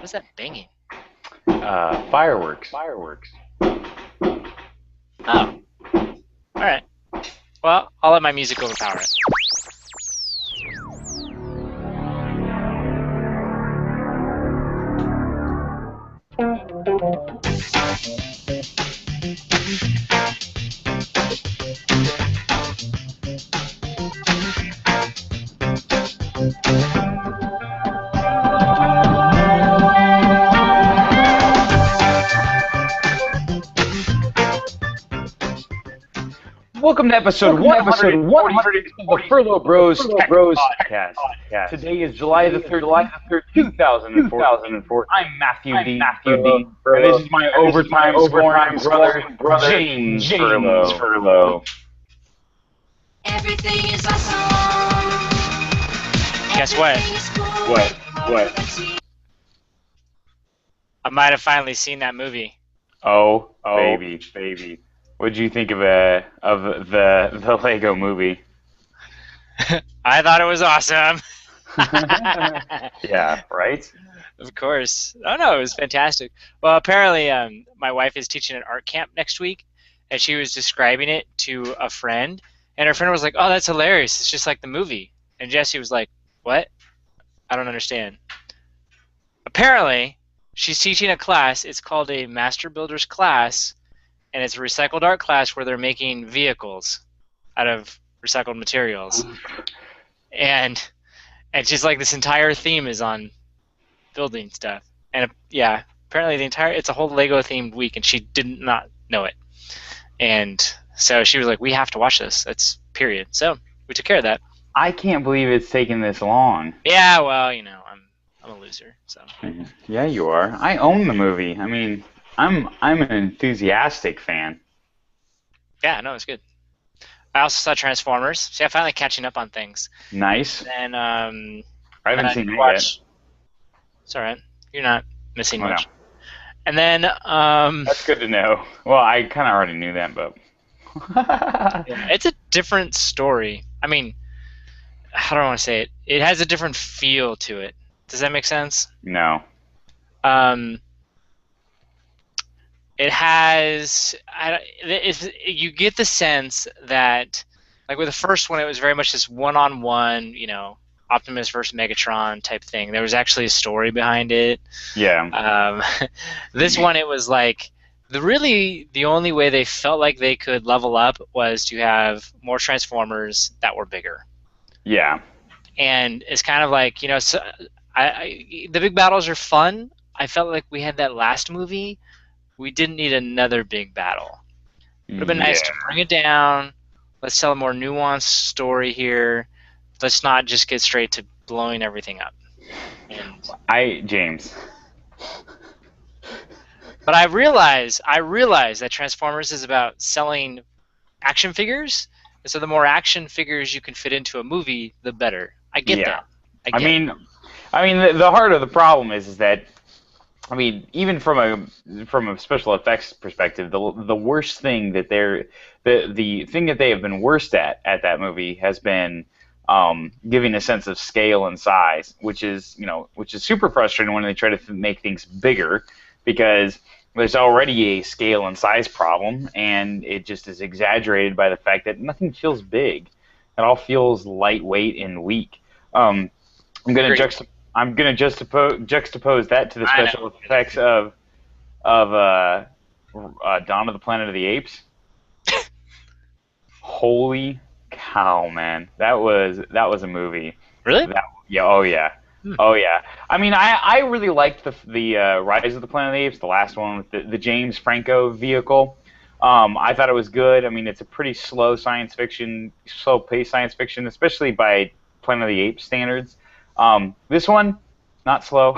What's that banging? Fireworks. Fireworks. Oh. Alright. Well, I'll let my music overpower it. Welcome to episode 140 of the Furlo Bros Tech Podcast. Today is July the 3rd, 2004. I'm Matthew D. Furlo, and this is my overtime scoring brother, James Furlo. Everything is awesome. Guess what? What? I might have finally seen that movie. Oh, baby. What'd you think of the Lego movie? I thought it was awesome. Yeah, right? Of course. Oh, no, it was fantastic. Well, apparently my wife is teaching an art camp next week, and she was describing it to a friend, and her friend was like, oh, that's hilarious. It's just like the movie. And Jesse was like, what? I don't understand. Apparently, she's teaching a class. It's called a Master Builders class, and it's a recycled art class where they're making vehicles out of recycled materials. And she's like, this entire theme is on building stuff. And yeah, apparently it's a whole Lego themed week, and she did not know it. And so she was like, we have to watch this. That's period. So we took care of that. I can't believe it's taken this long. Yeah, well, you know, I'm a loser. So Yeah, you are. I own the movie. I mean, I'm an enthusiastic fan. yeah, no, it's good. I also saw Transformers. See, I'm finally catching up on things. Nice. And I haven't seen it yet. It's all right. You're not missing much. No. And then That's good to know. Well, I kind of already knew that, but yeah, it's a different story. I mean, how do I want to say it? It has a different feel to it. Does that make sense? No. It has. You get the sense that, like with the first one, it was very much this one-on-one, you know, Optimus versus Megatron type thing. There was actually a story behind it. Yeah. This one, it was like the only way they felt like they could level up was to have more Transformers that were bigger. Yeah. And it's kind of like, you know, the big battles are fun. I felt like we had that last movie. We didn't need another big battle. It would have been nice to bring it down. Let's tell a more nuanced story here. Let's not just get straight to blowing everything up. James. But I realize that Transformers is about selling action figures. And so the more action figures you can fit into a movie, the better. I get that. I mean, the heart of the problem is that, I mean, even from a special effects perspective, the worst thing that the thing that they have been worst at that movie has been giving a sense of scale and size, which is super frustrating when they try to make things bigger, because there's already a scale and size problem, and it just is exaggerated by the fact that nothing feels big. It all feels lightweight and weak. I'm gonna juxtapose that to the special effects of Dawn of the Planet of the Apes. Holy cow, man! That was a movie. Really? Yeah. Oh yeah. Oh yeah. I mean, I really liked the Rise of the Planet of the Apes, the last one with the James Franco vehicle. I thought it was good. I mean, it's a pretty slow paced science fiction, especially by Planet of the Apes standards. This one, not slow,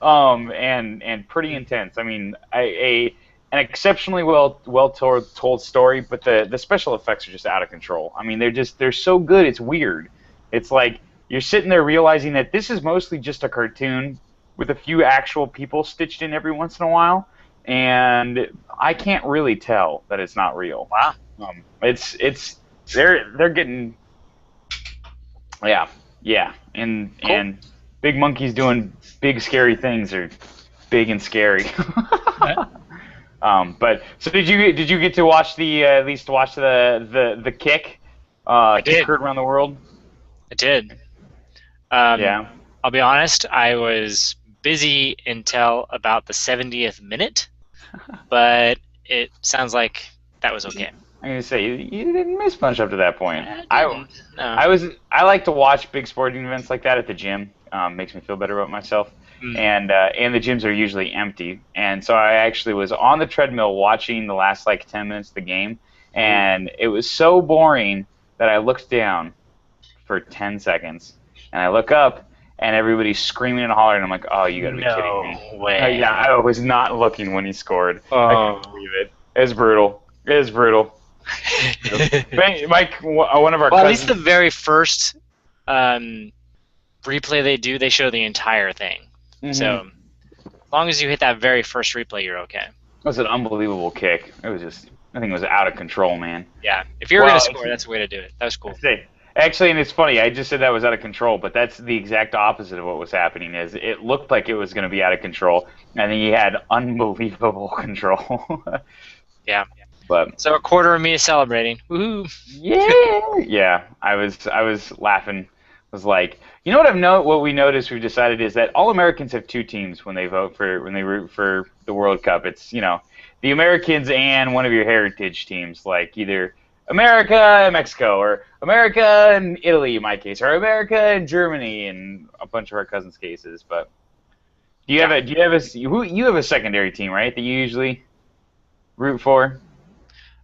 and pretty intense. I mean, an exceptionally well told story, but the special effects are just out of control. I mean, they're so good, it's weird. It's like you're sitting there realizing that this is mostly just a cartoon with a few actual people stitched in every once in a while, and I can't really tell that it's not real. Wow. They're getting. Yeah, and Cool. and big monkeys doing big scary things are big and scary. But so did you get to watch at least watch the kick I kick did. heard around the world? I did. Um, Yeah. I'll be honest, I was busy until about the 70th minute, but it sounds like that was okay. I'm gonna say you didn't miss much up to that point. I didn't. No. I like to watch big sporting events like that at the gym. Makes me feel better about myself. Mm. And the gyms are usually empty. And so I actually was on the treadmill watching the last like 10 minutes of the game, and it was so boring that I looked down for 10 seconds, and I look up, and everybody's screaming and hollering. I'm like, oh, you gotta be kidding me. No way. Yeah, I was not looking when he scored. I Oh. couldn't believe it. It was brutal. It was brutal. Mike, one of our Well, at cousins, least the very first replay they do, they show the entire thing. So, as long as you hit that very first replay, you're okay. it was an unbelievable kick. It was just, I think it was out of control, man. Yeah. If you were Well, going to score, that's the way to do it. That was cool. Actually, and it's funny, I just said that was out of control, but that's the exact opposite of what was happening. Is it looked like it was going to be out of control, and then he had unbelievable control. Yeah. But So a quarter of me is celebrating. Woohoo! yeah, I was laughing. Was like, you know what we noticed, we've decided is that all Americans have two teams when they root for the World Cup. It's, the Americans and one of your heritage teams, like either America and Mexico, or America and Italy in my case, or America and Germany in a bunch of our cousins' cases. But you have a secondary team, right, that you usually root for?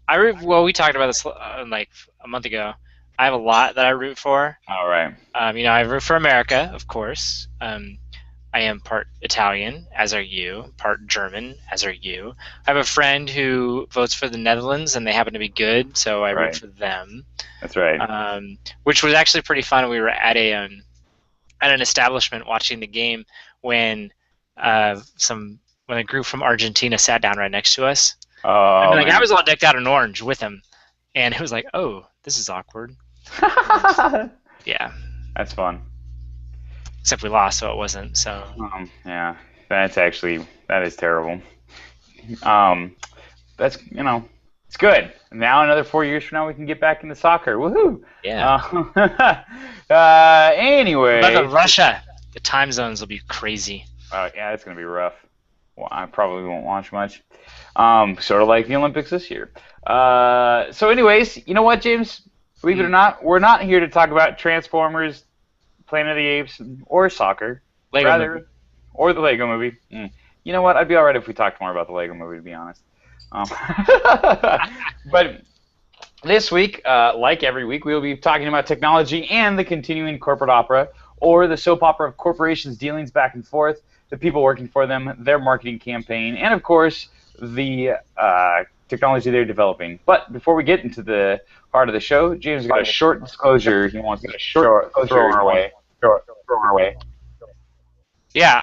Well, we talked about this like a month ago. I have a lot that I root for. All right. I root for America, of course. I am part Italian, as are you, part German, as are you. I have a friend who votes for the Netherlands, and they happen to be good, so I root for them. That's right. Which was actually pretty fun. We were at an establishment watching the game when a group from Argentina sat down right next to us. Oh, I was all decked out in orange with him, and it was like, oh, this is awkward. Yeah. That's fun. Except we lost, so it wasn't. So. Yeah, that is terrible. That's it's good. Now another 4 years from now we can get back into soccer. Woohoo! Yeah. Anyway. But Russia, the time zones will be crazy. Oh yeah, it's gonna be rough. Well, I probably won't watch much. Sort of like the Olympics this year. So anyways, you know what, James? Believe it or not, we're not here to talk about Transformers, Planet of the Apes, or soccer. Movie. Or the Lego movie. You know what? I'd be alright if we talked more about the Lego movie, to be honest. But this week, like every week, we will be talking about technology and the continuing corporate opera, or the soap opera of corporations' dealings back and forth, the people working for them, their marketing campaign, and of course, the technology they're developing. But before we get into the part of the show, James has got a short disclosure he wants to throw our way. Yeah.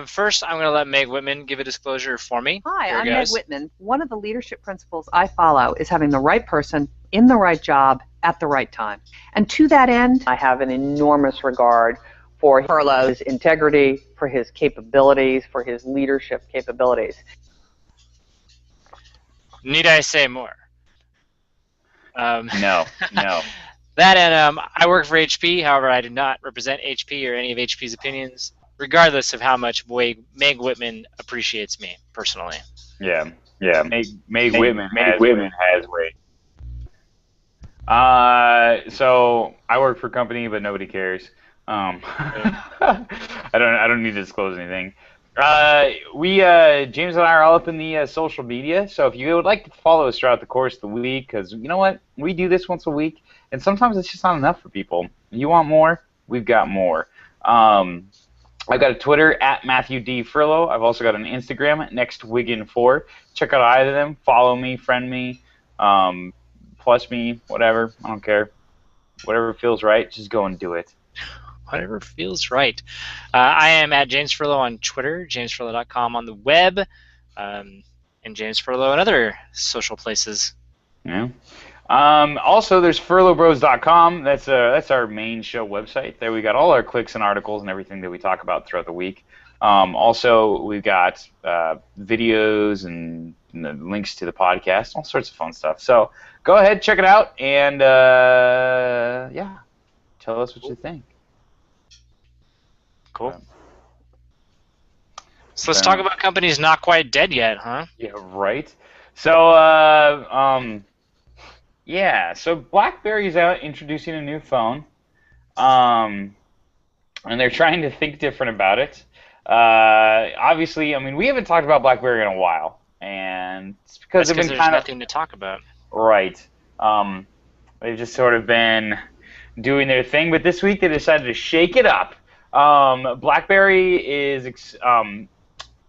First, I'm going to let Meg Whitman give a disclosure for me. Hi, I'm Meg Whitman. One of the leadership principles I follow is having the right person in the right job at the right time. And to that end, I have an enormous regard for Furlo's integrity, for his capabilities, for his leadership capabilities. Need I say more? No. That and I work for HP. However, I do not represent HP or any of HP's opinions, regardless of how much Meg Whitman appreciates me personally. Yeah. Meg Whitman has weight. So I work for a company, but nobody cares. I don't need to disclose anything. James and I are all up in the social media, so if you would like to follow us throughout the course of the week, because you know what, we do this once a week, and sometimes it's just not enough for people. You want more? We've got more. I've got a Twitter at Matthew D. Furlo. I've also got an Instagram, NextWiggin4. Check out either of them. Follow me, friend me, plus me, whatever. I don't care. Whatever feels right, just go and do it. Whatever feels right. I am at James Furlo on Twitter, jamesfurlo.com on the web, and James Furlo and other social places. Yeah. Also, there's furlobros.com. That's our main show website. There we got all our clicks and articles and everything that we talk about throughout the week. Also, we've got videos and links to the podcast, all sorts of fun stuff. So go ahead, check it out, and yeah, tell us what you think. Cool. So let's talk about companies not quite dead yet, huh? Yeah, right. So, yeah, so BlackBerry's out introducing a new phone, and they're trying to think different about it. Obviously, I mean, we haven't talked about BlackBerry in a while, and it's because That's they've been there's kind of nothing to talk about. right. They've just sort of been doing their thing, but this week they decided to shake it up. BlackBerry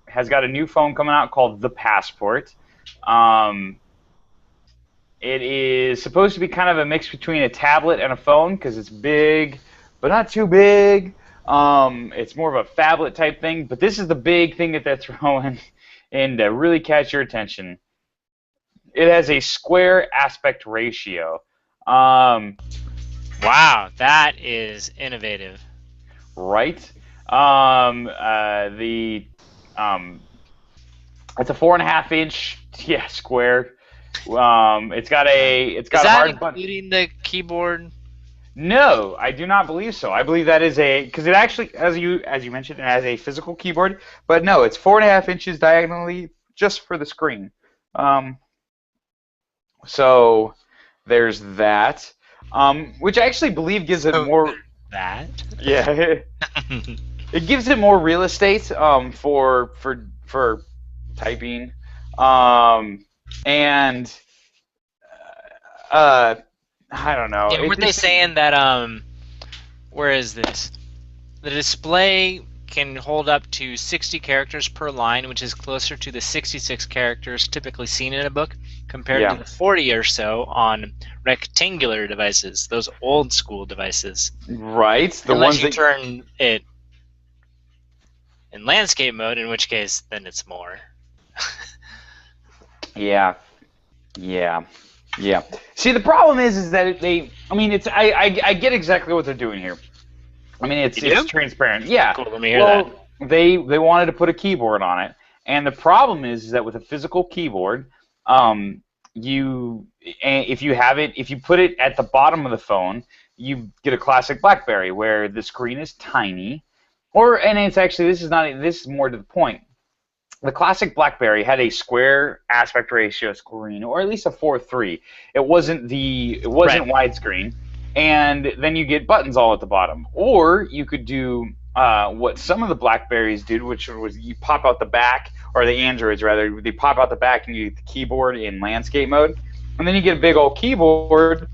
has got a new phone coming out called the Passport. It is supposed to be kind of a mix between a tablet and a phone because it's big, but not too big. It's more of a phablet type thing, but this is the big thing that they're throwing in to really catch your attention. It has a square aspect ratio. Wow, that is innovative. Right? It's a 4.5 inch, square. It's got a Is that hard button. including the keyboard? No, I do not believe so. I believe that is because it actually, as you mentioned, it has a physical keyboard. But no, it's 4.5 inches diagonally just for the screen. So there's that, which I actually believe gives it more. That? Yeah, it gives it more real estate for typing, and I don't know. Yeah, weren't they saying that, where is this? The display can hold up to 60 characters per line, which is closer to the 66 characters typically seen in a book, compared to the 40 or so on rectangular devices, those old school devices. Right. The Unless ones you that turn it in landscape mode, in which case then it's more. Yeah. See, the problem is that I get exactly what they're doing here. I mean, it's transparent. Yeah. Cool, let me hear that. They wanted to put a keyboard on it, and the problem is that with a physical keyboard, if you put it at the bottom of the phone, you get a classic BlackBerry where the screen is tiny, and it's actually this is more to the point. The classic BlackBerry had a square aspect ratio screen, or at least a 4:3. It wasn't widescreen, and then you get buttons all at the bottom. Or you could do what some of the BlackBerries did, which was you pop out the back, or the Androids rather, they pop out the back and you get the keyboard in landscape mode, and then you get a big old keyboard,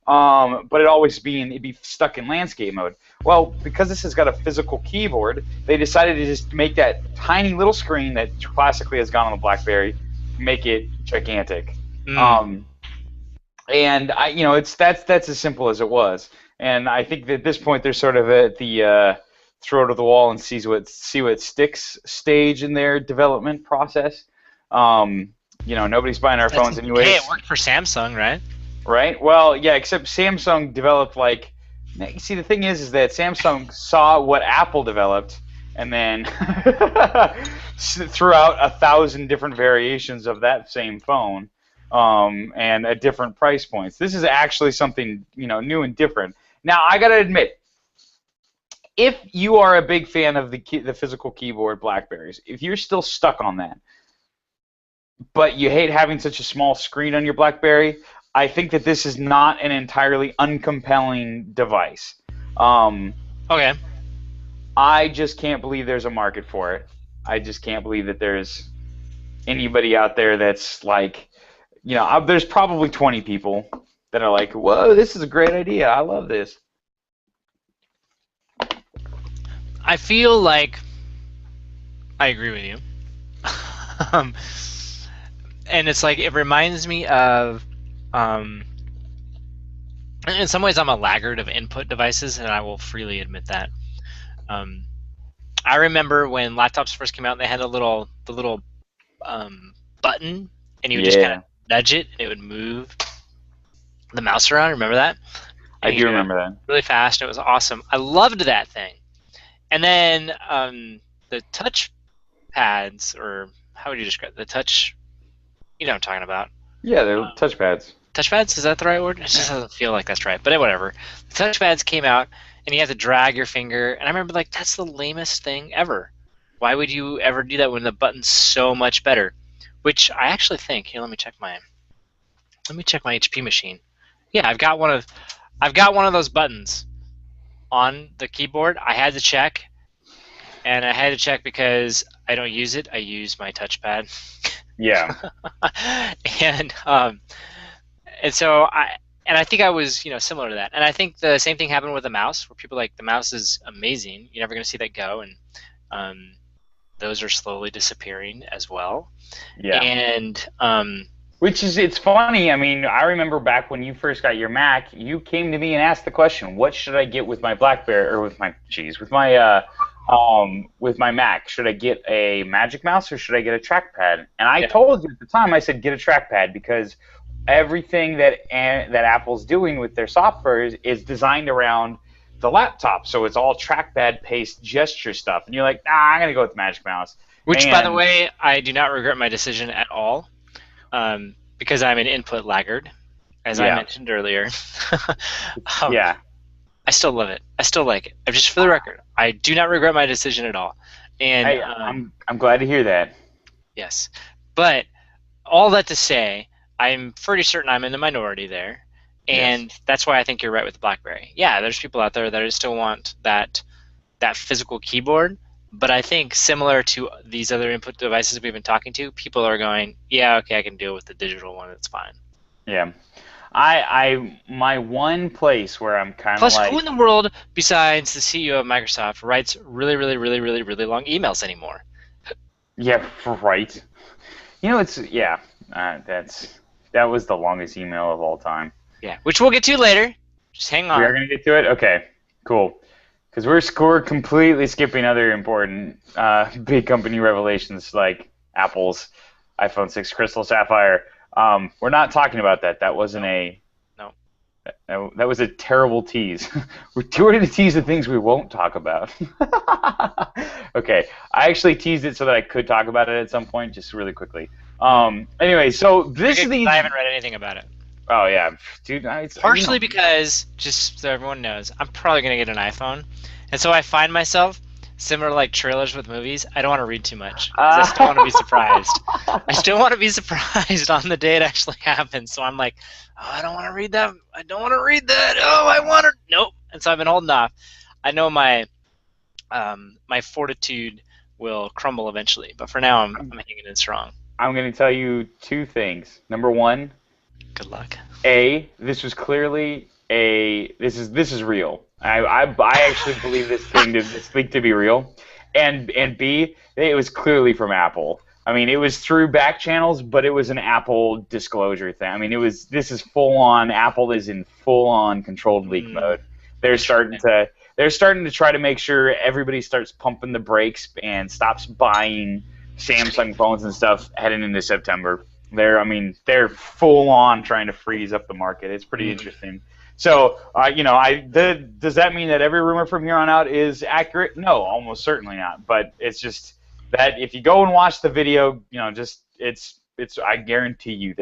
but it'd be stuck in landscape mode. Well, because this has got a physical keyboard, they decided to just make that tiny little screen that classically has gone on the BlackBerry, make it gigantic. And that's as simple as it was. And I think that at this point they're sort of at the throw it at the wall and see what sticks stage in their development process. Nobody's buying our phones anyways. Hey, it worked for Samsung, right? Right. Well, yeah. Except Samsung developed see, the thing is that Samsung saw what Apple developed, and then threw out 1,000 different variations of that same phone, and at different price points. This is actually something new and different. Now, I gotta admit, if you are a big fan of the physical keyboard BlackBerries, if you're still stuck on that, but you hate having such a small screen on your BlackBerry, I think that this is not an entirely uncompelling device. Okay. I just can't believe there's a market for it. I just can't believe that there's anybody out there that's like, there's probably 20 people that are like, whoa, this is a great idea. I love this. I feel like I agree with you. And it's like, it reminds me of, in some ways I'm a laggard of input devices, and I will freely admit that. I remember when laptops first came out, and they had the little button, and you would just kind of nudge it, and it would move. the mouse around. Remember that? I And you do could do it remember that. really fast. It was awesome. I loved that thing. And then the touch pads, or how would you describe the touch? You know what I'm talking about. Yeah, they're touchpads. Touchpads, is that the right word? It just doesn't feel like that's right, but whatever. The touchpads came out, and you have to drag your finger, and I remember like that's the lamest thing ever. Why would you ever do that when the button's so much better? Which I actually think. Here, let me check my HP machine. Yeah, I've got one of those buttons on the keyboard. I had to check, and I had to check because I don't use it. I use my touchpad. Yeah. and so I think I was similar to that, and I think the same thing happened with the mouse, where people are like the mouse is amazing, you're never going to see that go, and those are slowly disappearing as well. Yeah. And Which is, it's funny. I mean, I remember back when you first got your Mac, you came to me and asked the question, "What should I get with my BlackBerry or with my with my Mac? Should I get a Magic Mouse or should I get a trackpad?" And I told you at the time, I said, get a trackpad, because everything that Apple's doing with their software is designed around the laptop, so it's all trackpad-based gesture stuff. And you're like, nah, I'm gonna go with the Magic Mouse. which, by the way, I do not regret my decision at all, because I'm an input laggard, as I mentioned earlier. Yeah. I still love it. I still like it. Just for the record, I do not regret my decision at all. And I'm glad to hear that. Yes, but all that to say, I'm pretty certain I'm in the minority there, and that's why I think you're right with the BlackBerry. Yeah, there's people out there that still want that physical keyboard, but I think similar to these other input devices we've been talking to, people are going, yeah, okay, I can deal with the digital one. It's fine. Yeah. My one place where I'm kind of Plus, like, who in the world besides the CEO of Microsoft writes really, really, really, really, really long emails anymore? yeah, right. That was the longest email of all time. Yeah, which we'll get to later. Just hang on. We are going to get to it? Okay, cool. Because we're completely skipping other important big company revelations like Apple's iPhone 6 Crystal Sapphire. We're not talking about that. That wasn't that was a terrible tease. We're going to tease the things we won't talk about. Okay, I actually teased it so that I could talk about it at some point, just really quickly. Anyway, so I haven't read anything about it. Oh yeah, dude. Partially because, just so everyone knows, I'm probably gonna get an iPhone, and so I find myself similar to like trailers with movies. I don't want to read too much, 'cause I still want to be surprised. I still want to be surprised on the day it actually happens. So I'm like, oh, I don't want to read that. I don't want to read that. Oh, I want to. Nope. And so I've been holding off. I know my my fortitude will crumble eventually, but for now I'm hanging in strong. I'm going to tell you two things. Number one, good luck. This was clearly this is real. I actually believe this thing to be real, and B, it was clearly from Apple. I mean, it was through back channels, but it was an Apple disclosure thing. I mean, this is full on. Apple is in full on controlled leak mode. They're starting to try to make sure everybody starts pumping the brakes and stops buying Samsung phones and stuff heading into September. They're full on trying to freeze up the market. It's pretty interesting. So, does that mean that every rumor from here on out is accurate? No, almost certainly not. But it's just that if you go and watch the video, it's I guarantee you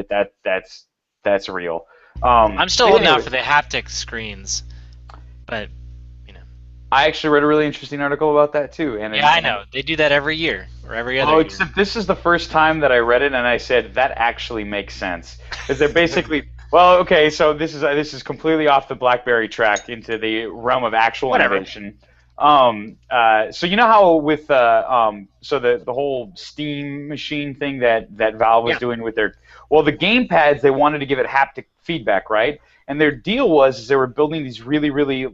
that's real. I'm still holding out for the haptic screens, but I actually read a really interesting article about that too. I know they do that every year or every other year. Except this is the first time that I read it and I said that actually makes sense. Because they're basically so this is completely off the BlackBerry track into the realm of actual innovation. So you know how with the whole Steam machine thing that Valve was doing with the gamepads, they wanted to give it haptic feedback, right? And their deal was they were building these really, really,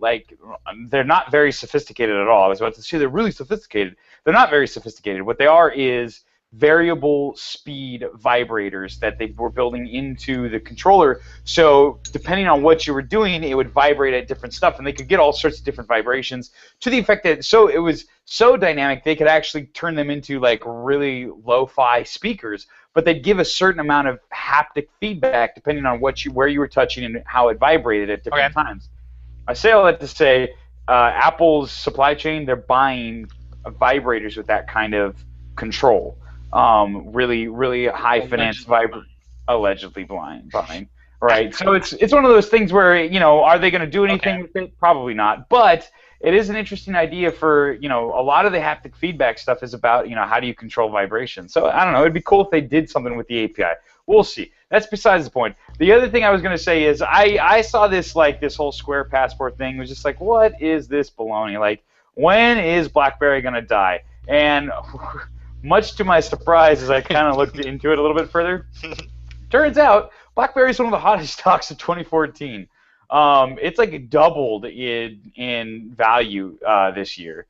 they're not very sophisticated at all. I was about to say they're really sophisticated. They're not very sophisticated. What they are is variable speed vibrators that they were building into the controller. So depending on what you were doing, it would vibrate at different stuff, and they could get all sorts of different vibrations to the effect that it was so dynamic they could actually turn them into like really lo-fi speakers, but they'd give a certain amount of haptic feedback depending on where you were touching and how it vibrated at different times. I say all that to say, Apple's supply chain, they're buying vibrators with that kind of control. Really, really high finance allegedly buying. Right. So it's one of those things where, are they going to do anything with it? Probably not. But it is an interesting idea for, a lot of the haptic feedback stuff is about, how do you control vibration? So I don't know. It'd be cool if they did something with the API. We'll see. That's besides the point. The other thing I was going to say is I saw this whole Square Passport thing. It was just like, what is this baloney? Like, when is BlackBerry going to die? And much to my surprise, as I kind of looked into it a little bit further, turns out BlackBerry is one of the hottest stocks of 2014. It's like doubled in value this year.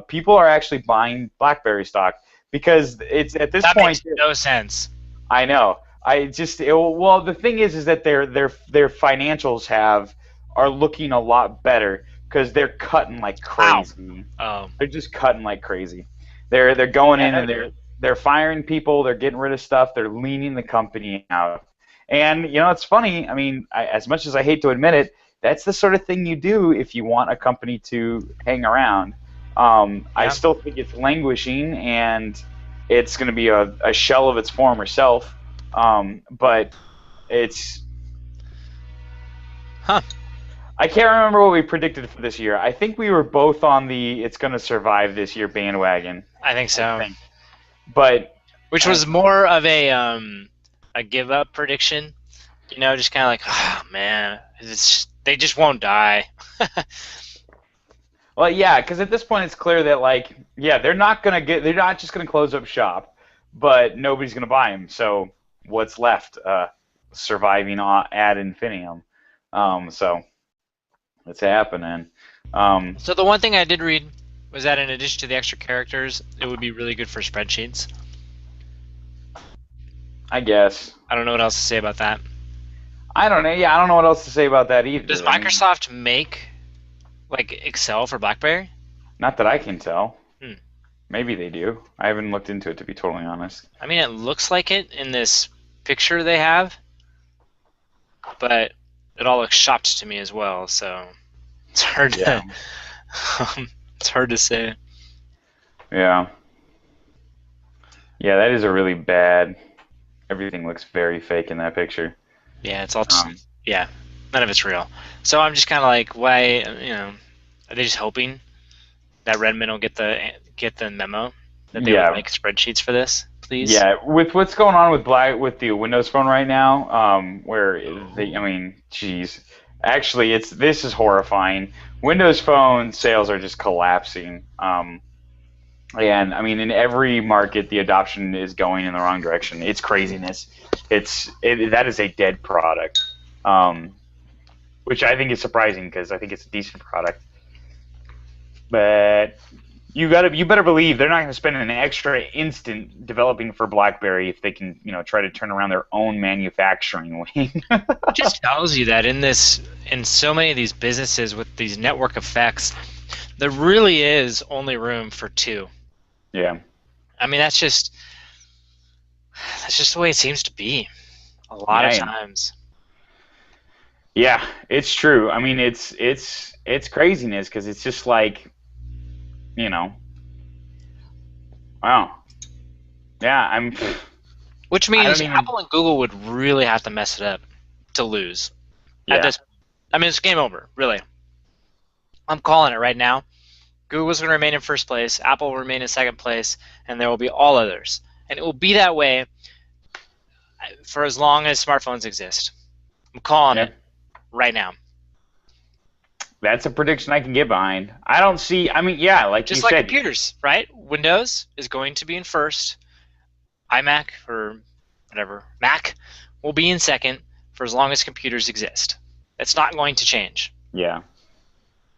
People are actually buying BlackBerry stock because it's at this point. That makes no sense. I know. Well, the thing is that their financials are looking a lot better because they're cutting like crazy. They're just cutting like crazy. They're going in and they're firing people. They're getting rid of stuff. They're leaning the company out. And it's funny. I mean, as much as I hate to admit it, that's the sort of thing you do if you want a company to hang around. I still think it's languishing and it's going to be a shell of its former self. But it's. I can't remember what we predicted for this year. I think we were both on the it's going to survive this year bandwagon. I think so. But which was more of a give up prediction, just kind of like, oh man, they just won't die. Well, yeah, because at this point it's clear that they're not just gonna close up shop, but nobody's gonna buy them. So what's left? Surviving ad infinitum. So it's happening. So the one thing I did read was that in addition to the extra characters, it would be really good for spreadsheets. I guess. I don't know what else to say about that. I don't know. Yeah, I don't know what else to say about that either. Does Microsoft make Excel for BlackBerry? Not that I can tell. Maybe they do. I haven't looked into it, to be totally honest. I mean, it looks like it in this picture they have, but it all looks shopped to me as well. So it's hard to it's hard to say. Yeah. Yeah, that is a really bad. Everything looks very fake in that picture. Yeah, it's all none of it's real. So I'm just kind of like, why? Are they just hoping that Redmond will get the memo that they would make spreadsheets for this, please? Yeah, with what's going on with the Windows Phone right now, actually, this is horrifying. Windows Phone sales are just collapsing. And I mean, in every market, the adoption is going in the wrong direction. It's craziness. That is a dead product, which I think is surprising because I think it's a decent product. But you better believe they're not going to spend an extra instant developing for BlackBerry if they can, try to turn around their own manufacturing wing. It just tells you that in so many of these businesses with these network effects, there really is only room for two. Yeah. I mean, that's just the way it seems to be a lot of times. Yeah, it's true. I mean, it's craziness because it's just like, wow. Yeah, Which means Apple and Google would really have to mess it up to lose. Yeah. It's game over, really. I'm calling it right now. Google's going to remain in first place, Apple will remain in second place, and there will be all others. And it will be that way for as long as smartphones exist. I'm calling it right now. That's a prediction I can get behind. I don't see, like you said. Just like computers, right? Windows is going to be in first. iMac or whatever, Mac will be in second for as long as computers exist. It's not going to change. Yeah.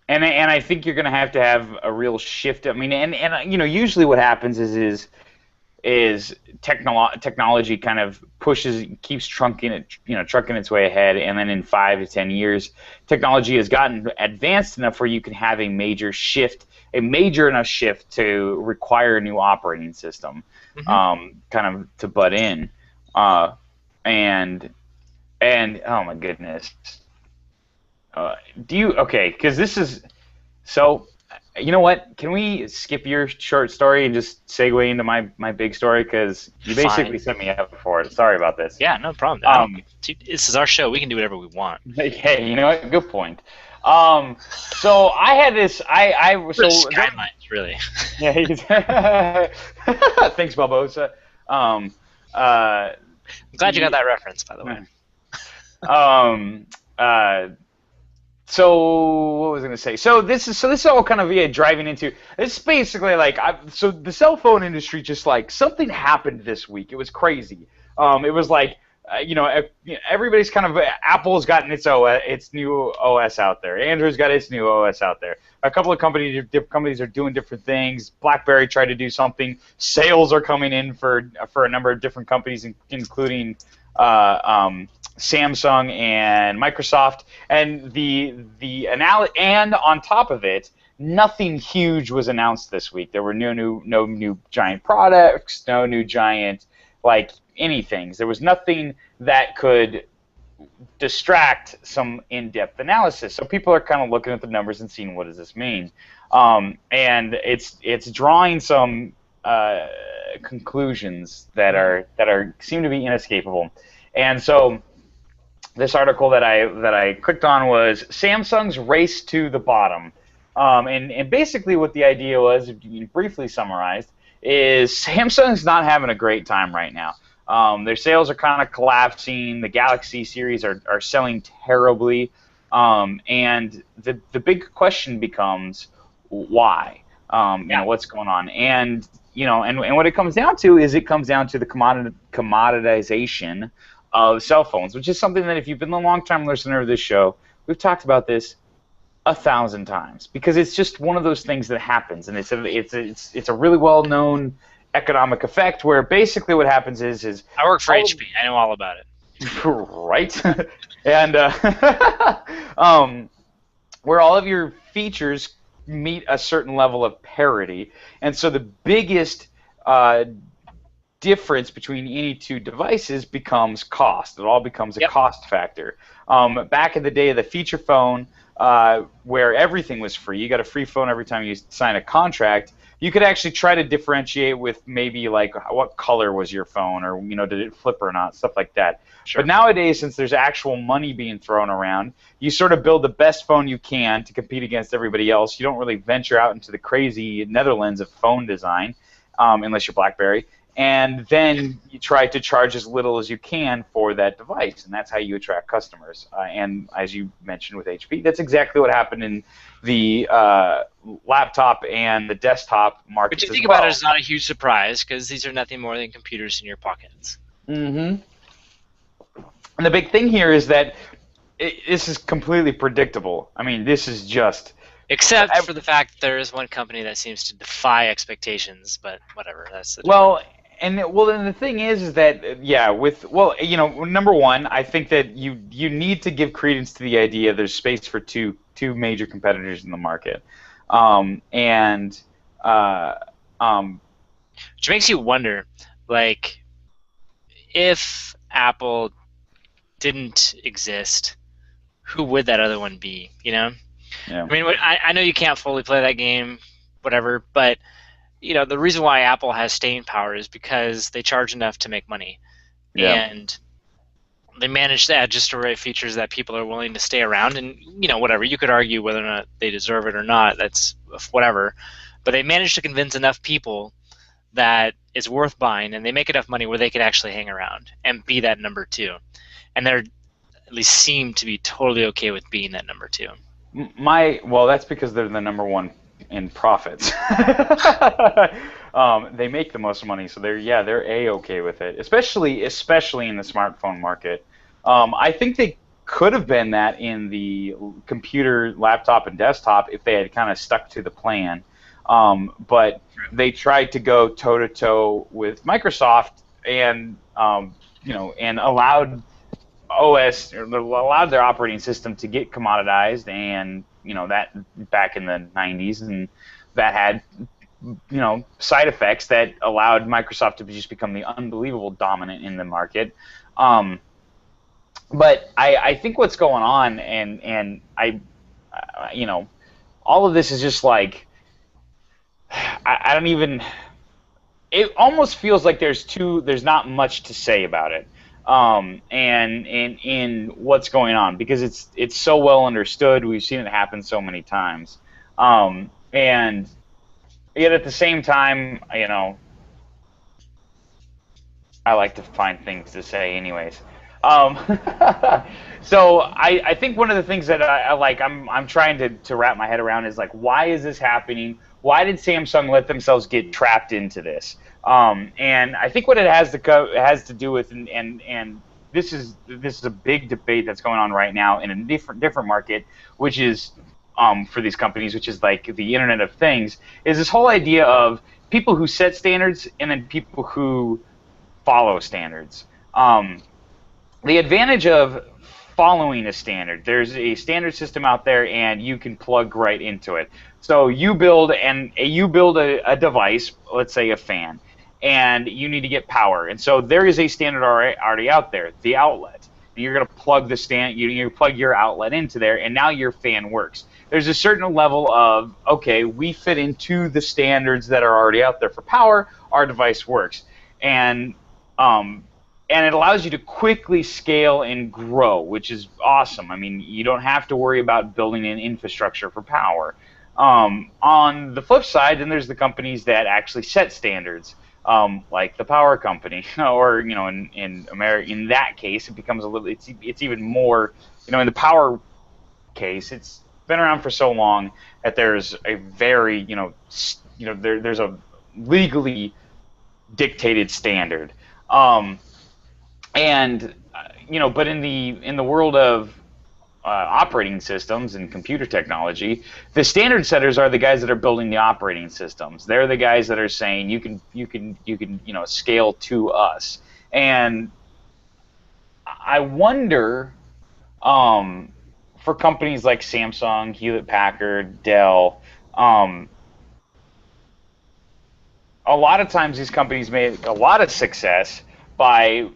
And I think you're going to have a real shift. I mean, and usually what happens is is technology kind of keeps trucking its way ahead, and then in 5 to 10 years, technology has gotten advanced enough where you can have a major enough shift to require a new operating system, kind of to butt in, and oh my goodness, because this is so. You know what? Can we skip your short story and just segue into my big story? Because you basically set me up for it. Sorry about this. Yeah, no problem. This is our show. We can do whatever we want. Hey, you know what? Good point. So I had this. Guidelines, really. Yeah. Thanks, Barbosa. I'm glad you got that reference, by the way. So what was I going to say? So this is all kind of driving into. It's basically like so the cell phone industry just like something happened this week. It was crazy. It was like everybody's kind of Apple's gotten its new OS out there. Android's got its new OS out there. A couple of companies are doing different things. Blackberry tried to do something. Sales are coming in for a number of different companies, including Samsung and Microsoft, and and on top of it, nothing huge was announced this week. There were no new giant products, no new giant anything. There was nothing that could distract some in-depth analysis. So people are kind of looking at the numbers and seeing what does this mean, and it's drawing some conclusions that seem to be inescapable, and so. This article that I clicked on was Samsung's race to the bottom, and basically what the idea was, briefly summarized, is Samsung's not having a great time right now. Their sales are kind of collapsing. The Galaxy series are selling terribly, and the big question becomes why? What's going on? And what it comes down to is the commoditization of cell phones, which is something that if you've been a long-time listener of this show, we've talked about this 1,000 times, because it's just one of those things that happens, and it's a really well-known economic effect where basically what happens is I work for HP. I know all about it. Right, and where all of your features meet a certain level of parity, and so the biggest difference between any two devices becomes cost. It all becomes a cost factor. Back in the day of the feature phone, where everything was free, you got a free phone every time you sign a contract, you could actually try to differentiate with maybe like what color was your phone, or did it flip or not, stuff like that. Sure. But nowadays, since there's actual money being thrown around, you sort of build the best phone you can to compete against everybody else. You don't really venture out into the crazy Netherlands of phone design, unless you're Blackberry. And then you try to charge as little as you can for that device, and that's how you attract customers. And as you mentioned with HP, that's exactly what happened in the laptop and the desktop markets. But you think about it, it's not a huge surprise, because these are nothing more than computers in your pockets. Mm-hmm. And the big thing here is that this is completely predictable. I mean, this is just... Except for the fact that there is one company that seems to defy expectations, but whatever. That's the And the thing is that number one, I think that you need to give credence to the idea there's space for two major competitors in the market, which makes you wonder, like, if Apple didn't exist, who would that other one be? Yeah. I mean, I know you can't fully play that game, whatever, but the reason why Apple has staying power is because they charge enough to make money, and they manage to add just the right features that people are willing to stay around. And whatever, you could argue whether or not they deserve it or not. That's whatever, but they manage to convince enough people that it's worth buying, and they make enough money where they could actually hang around and be that number two, and they're at least seem to be totally okay with being that number two. That's because they're the number one in profits. They make the most money, so they're A-okay with it, especially in the smartphone market. I think they could have been that in the computer, laptop, and desktop if they had kind of stuck to the plan. But they tried to go toe to toe with Microsoft, and and allowed allowed their operating system to get commoditized, and that back in the 90s, and that had side effects that allowed Microsoft to just become the unbelievable dominant in the market. But I think what's going on, and all of this is just like, I don't even. It almost feels like there's not much to say about it, and in what's going on, because it's so well understood. We've seen it happen so many times, and yet at the same time, I like to find things to say anyways. Um, so I think one of the things that I'm trying to wrap my head around is like, why is this happening? Why did Samsung let themselves get trapped into this? And I think what it has to do with, and this is a big debate that's going on right now in a different market, which is for these companies, which is like the Internet of Things, is this whole idea of people who set standards and then people who follow standards. The advantage of following a standard, there's a standard system out there, and you can plug right into it. So you build a device, let's say a fan, and you need to get power. And so there is a standard already out there, the outlet. And you're going to plug you plug your outlet into there, and now your fan works. There's a certain level of, okay, we fit into the standards that are already out there for power, our device works. And it allows you to quickly scale and grow, which is awesome. I mean, you don't have to worry about building an infrastructure for power. On the flip side, then there's the companies that actually set standards, like the power company, or in America, in that case, it becomes a little. It's even more. In the power case, it's been around for so long that there's a very there's a legally dictated standard. But in the world of operating systems and computer technology, the standard setters are the guys that are building the operating systems. They're the guys that are saying you can scale to us. And I wonder, for companies like Samsung, Hewlett Packard, Dell, a lot of times these companies make a lot of success by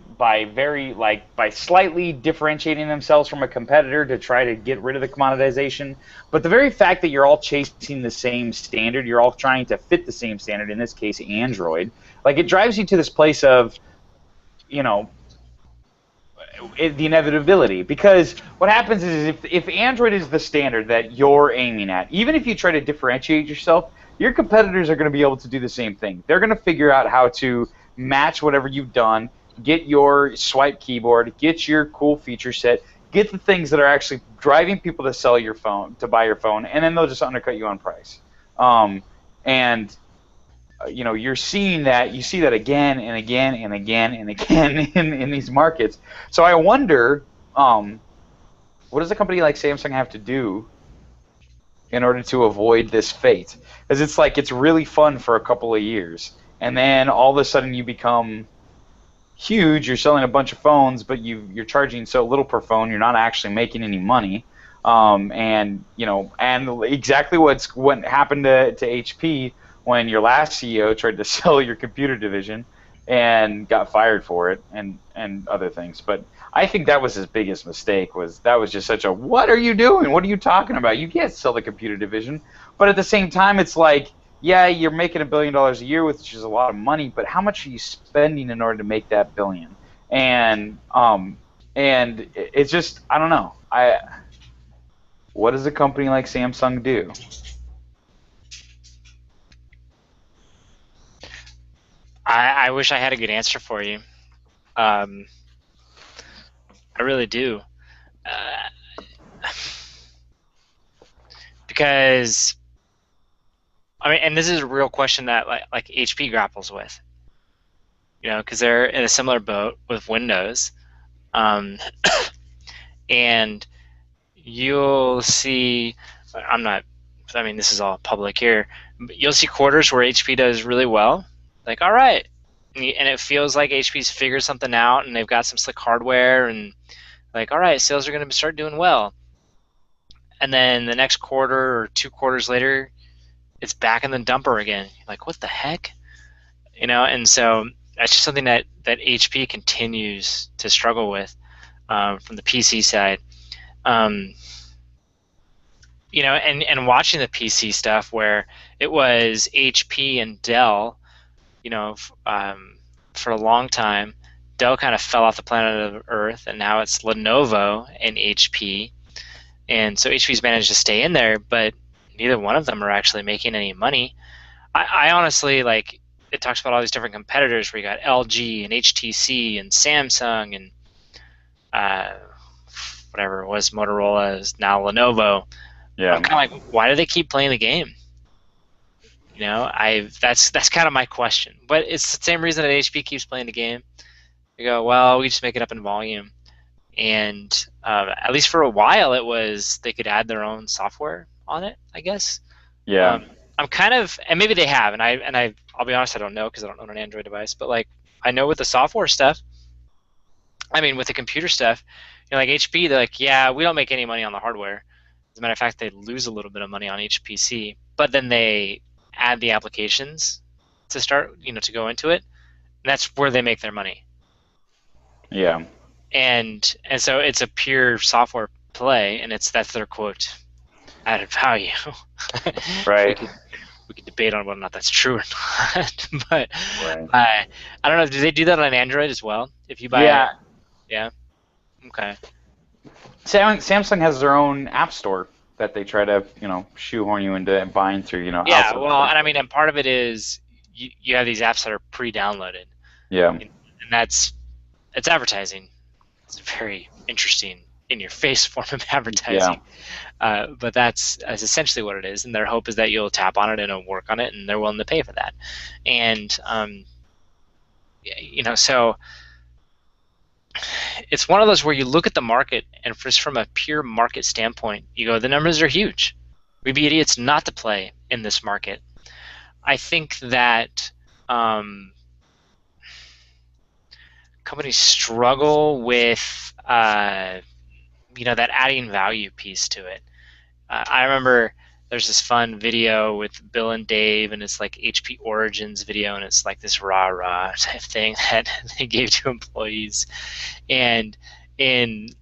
slightly differentiating themselves from a competitor to try to get rid of the commoditization. But the very fact that you're all chasing the same standard, you're all trying to fit the same standard, in this case Android, like, it drives you to this place of, the inevitability. Because what happens is, if Android is the standard that you're aiming at, even if you try to differentiate yourself, your competitors are going to be able to do the same thing. They're going to figure out how to match whatever you've done, get your swipe keyboard, get your cool feature set, get the things that are actually driving people to sell your phone, to buy your phone, and then they'll just undercut you on price. You're seeing that, you see that again and again and again and again in these markets. So I wonder, what does a company like Samsung have to do in order to avoid this fate? Because it's like, it's really fun for a couple of years, and then all of a sudden you become huge. You're selling a bunch of phones, but you're charging so little per phone, you're not actually making any money. And exactly what happened to HP when your last CEO tried to sell your computer division and got fired for it, and other things. But I think that was his biggest mistake. That was just such a, what are you doing? What are you talking about? You can't sell the computer division. But at the same time, it's like, yeah, you're making $1 billion a year, which is a lot of money, but how much are you spending in order to make that billion? And it's just, I don't know. What does a company like Samsung do? I wish I had a good answer for you. I really do. Because, I mean, and this is a real question that like HP grapples with, because they're in a similar boat with Windows, and you'll see. I'm not I mean, this is all public here. You'll see quarters where HP does really well. Like, all right. And it feels like HP's figured something out and they've got some slick hardware and like, all right, sales are going to start doing well. And then the next quarter or 2 quarters later, it's back in the dumper again. You're like, what the heck? And so that's just something that HP continues to struggle with from the PC side. And watching the PC stuff where it was HP and Dell, for a long time. Dell kind of fell off the planet of Earth, and now it's Lenovo and HP. And so HP's managed to stay in there, but neither one of them are actually making any money. I honestly, it talks about all these different competitors where you got LG and HTC and Samsung and whatever it was, Motorola is now Lenovo. Yeah. I'm kind of like, why do they keep playing the game? That's kind of my question. But it's the same reason that HP keeps playing the game. They go, well, we just make it up in volume. And at least for a while, it was they could add their own software on it, I guess. Yeah. I'm kind of, and maybe they have, and I'll be honest, I don't know because I don't own an Android device. But I know with the software stuff, with the computer stuff, like HP, they're like, yeah, we don't make any money on the hardware. As a matter of fact, they lose a little bit of money on each PC, but then they add the applications to start, to go into it, and that's where they make their money. Yeah. And so it's a pure software play, and that's their quote added value. Right. We could debate on whether or not that's true or not, but Right. I don't know. Do they do that on Android as well? If you buy, yeah. Okay. Samsung has their own app store that they try to, shoehorn you into buying through, Yeah, outside. well, and part of it is you have these apps that are pre-downloaded. Yeah. And it's advertising. It's a very interesting in-your-face form of advertising. Yeah. But that's essentially what it is, and their hope is that you'll tap on it and it'll work on it, and they're willing to pay for that. And so it's one of those where you look at the market, and just from a pure market standpoint, you go, the numbers are huge. We'd be idiots not to play in this market. I think that companies struggle with that adding value piece to it. I remember there's this fun video with Bill and Dave, and it's like HP Origins video, and it's like this rah-rah type thing that they gave to employees. And in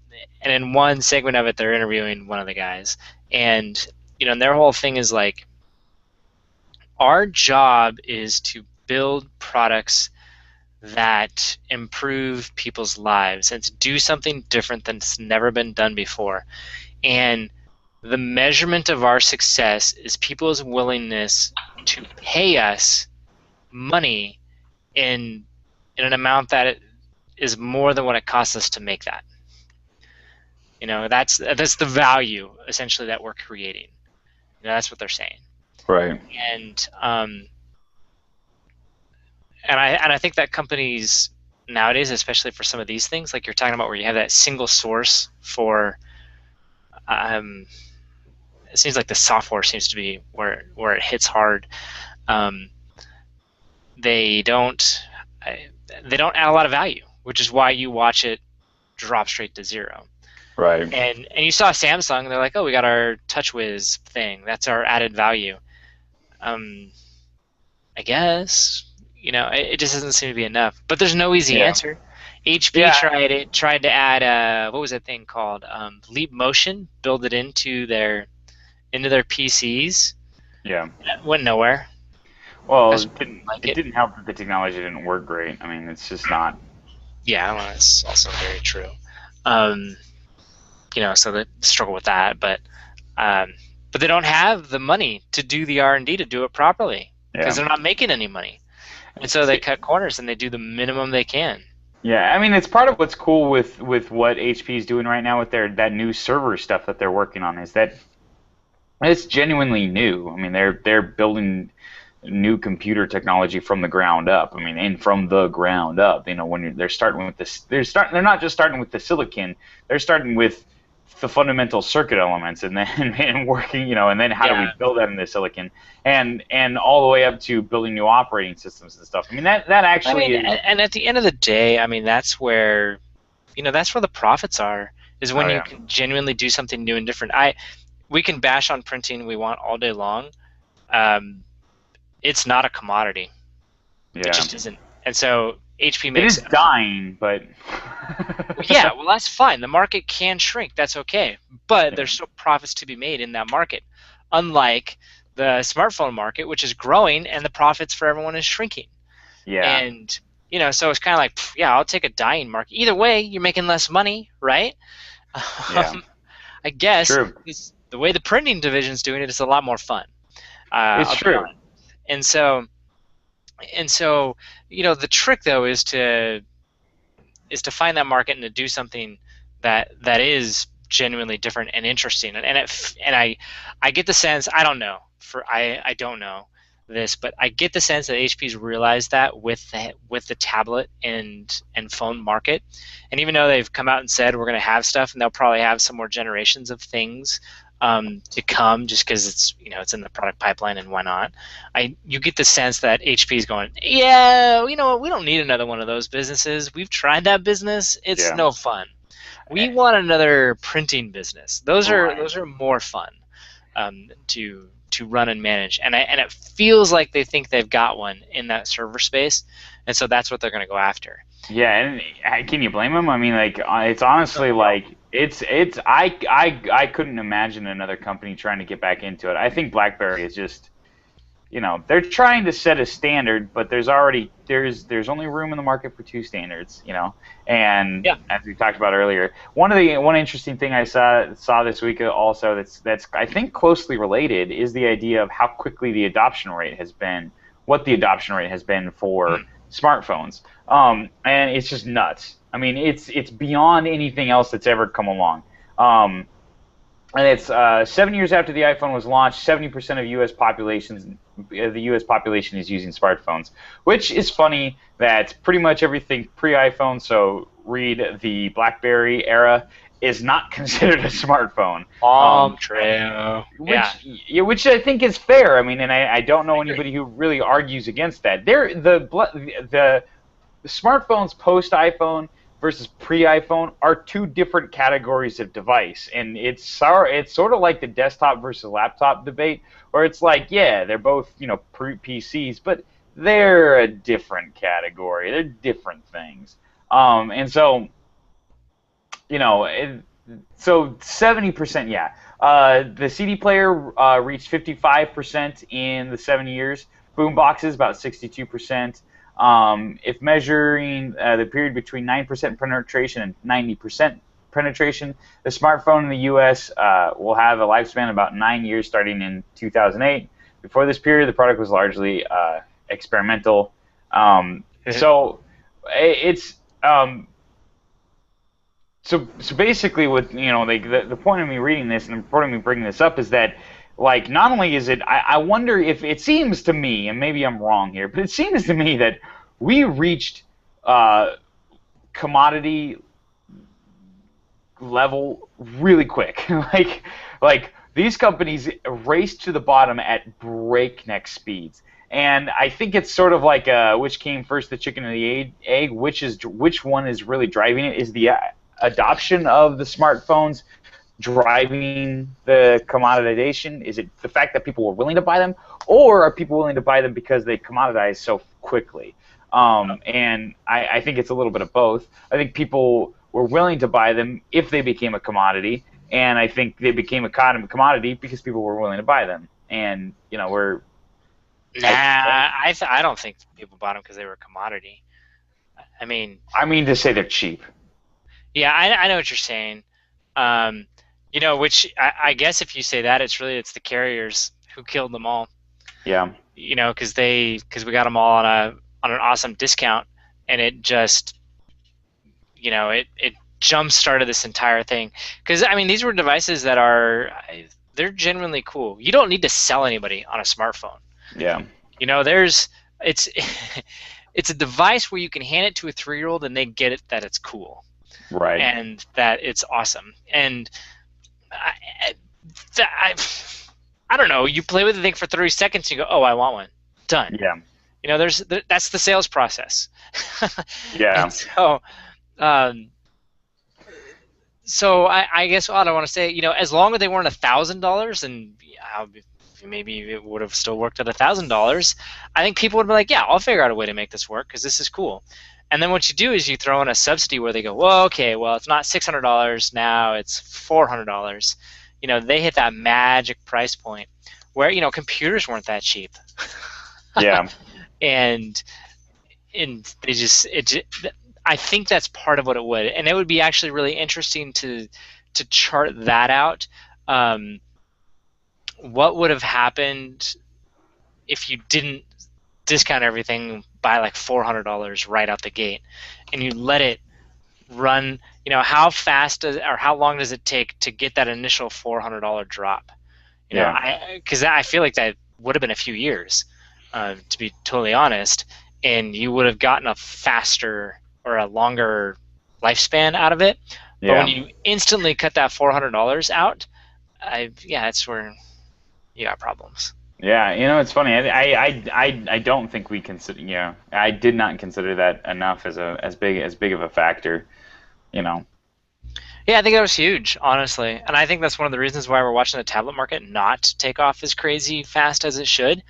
one segment of it, they're interviewing one of the guys. And, and their whole thing is like, our job is to build products that improve people's lives and to do something different that's never been done before. And the measurement of our success is people's willingness to pay us money in an amount that is more than what it costs us to make that. That's the value essentially that we're creating. That's what they're saying. Right. And I think that companies nowadays, especially for some of these things, like you're talking about, where you have that single source for, it seems like the software seems to be where it hits hard. They don't add a lot of value, which is why you watch it drop straight to zero. Right. And you saw Samsung, they're like, oh, we got our TouchWiz thing. That's our added value. I guess. It just doesn't seem to be enough. But there's no easy answer. HP tried to add what was that thing called? Leap Motion, build it into their PCs. Yeah. It went nowhere. Well, it didn't help that the technology didn't work great. I mean, it's just not. Yeah, well, that's also very true. So they struggle with that, but they don't have the money to do the R&D to do it properly because they're not making any money. And so they cut corners and they do the minimum they can. Yeah, I mean, it's part of what's cool with what HP is doing right now with that new server stuff that they're working on, is that it's genuinely new. I mean, they're building new computer technology from the ground up. I mean, and from the ground up. When they're starting with this, they're not just starting with the silicon. They're starting with the fundamental circuit elements, and then and working, and then how do we build that into silicon, and all the way up to building new operating systems and stuff. I mean, that actually is. And at the end of the day, I mean, that's where the profits are, is when you can genuinely do something new and different. We can bash on printing we want all day long. It's not a commodity. Yeah. It just isn't. And so HP makes it is dying, but yeah, well, that's fine. The market can shrink. That's okay. But there's still profits to be made in that market, unlike the smartphone market, which is growing and the profits for everyone is shrinking. Yeah. And so it's kind of like, yeah, I'll take a dying market. Either way, you're making less money, right? Yeah. I guess True. The way the printing division's doing it is a lot more fun. It's true. And so, the trick though is to find that market and to do something that is genuinely different and interesting. And I get the sense, I don't know this, but I get the sense that HP's realized that with the tablet and phone market. And even though they've come out and said we're going to have stuff, and they'll probably have some more generations of things to come, just because it's in the product pipeline, and why not? You get the sense that HP is going, yeah, you know what, we don't need another one of those businesses. We've tried that business; it's no fun. We want another printing business. Those are more fun to run and manage, and it feels like they think they've got one in that server space, and so that's what they're going to go after. Yeah, and can you blame them? I mean, like, it's honestly like I couldn't imagine another company trying to get back into it. I think BlackBerry is just, they're trying to set a standard, but there's only room in the market for two standards, And as we talked about earlier, one interesting thing I saw this week also that's I think closely related is the idea of how quickly the adoption rate has been, what the adoption rate has been for smartphones, and it's just nuts. I mean, it's beyond anything else that's ever come along. And it's 7 years after the iPhone was launched, 70% of the U.S. population is using smartphones, which is funny that pretty much everything pre-iPhone, so read the Blackberry era, is not considered a smartphone. True. Which I think is fair. I mean, and I don't know anybody who really argues against that. The smartphones post-iPhone versus pre-iPhone are two different categories of device, and it's sort of like the desktop versus laptop debate, where it's like, yeah, they're both pre-PCs, but they're a different category. They're different things, and so so 70%, yeah. The CD player reached 55% in the 7 years. Boom boxes about 62%. If measuring the period between 9% penetration and 90% penetration, the smartphone in the U.S. Will have a lifespan of about 9 years starting in 2008. Before this period, the product was largely experimental. So it's so basically, with the point of me reading this and the point of me bringing this up is that, like, not only is it, I wonder if it seems to me, and maybe I'm wrong here, but it seems to me that we reached commodity level really quick. like these companies raced to the bottom at breakneck speeds. And I think it's sort of like which came first, the chicken or the egg? Which one is really driving it? Is the adoption of the smartphones driving the commoditization? Is it the fact that people were willing to buy them, or are people willing to buy them because they commoditize so quickly? And I think it's a little bit of both. I think people were willing to buy them if they became a commodity, and I think they became a commodity because people were willing to buy them. And we're I don't think people bought them because they were a commodity. I mean to say they're cheap. Yeah, I know what you're saying. Which I guess if you say that, it's the carriers who killed them all. Yeah. Because we got them all on an awesome discount, and it just, it jump started this entire thing. Because I mean, these were devices that they're genuinely cool. You don't need to sell anybody on a smartphone. Yeah. It's a device where you can hand it to a 3-year-old and they get it that it's cool. Right. And that it's awesome. And I, I, I don't know. You play with the thing for 30 seconds, and you go, "Oh, I want one." Done. Yeah. That's the sales process. Yeah. And um, I guess what I want to say, as long as they weren't $1,000, and maybe it would have still worked at $1,000. I think people would be like, yeah, I'll figure out a way to make this work because this is cool. And then what you do is you throw in a subsidy where they go, well, okay, well, it's not $600 now, it's $400. They hit that magic price point where computers weren't that cheap. Yeah. and I think that's part of what it would, and it would be actually really interesting to chart that out. What would have happened if you didn't discount everything by like $400 right out the gate, and you let it run? How fast or how long does it take to get that initial $400 drop? Because I feel like that would have been a few years, to be totally honest, and you would have gotten a faster or a longer lifespan out of it. But when you instantly cut that $400 out, that's where you got problems. Yeah, it's funny. I don't think we consider. I did not consider that enough as big of a factor. Yeah, I think that was huge, honestly, and I think that's one of the reasons why we're watching the tablet market not take off as crazy fast as it should.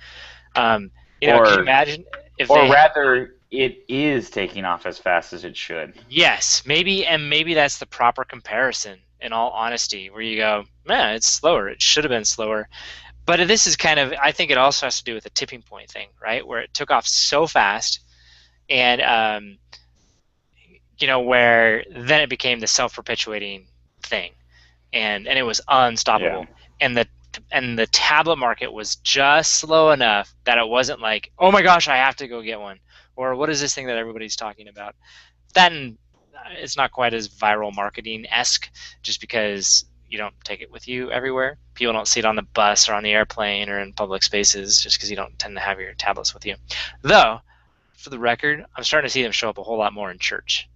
Can you imagine if rather, it is taking off as fast as it should. Yes, maybe that's the proper comparison. In all honesty, where you go, man, it's slower. It should have been slower. But this is kind of, I think it also has to do with the tipping point thing, right? Where it took off so fast, and where then it became the self-perpetuating thing, and it was unstoppable. Yeah. And the tablet market was just slow enough that it wasn't like, oh my gosh, I have to go get one, or what is this thing that everybody's talking about? Then it's not quite as viral marketing-esque, just because you don't take it with you everywhere. People don't see it on the bus or on the airplane or in public spaces just because you don't tend to have your tablets with you. Though, for the record, I'm starting to see them show up a whole lot more in church.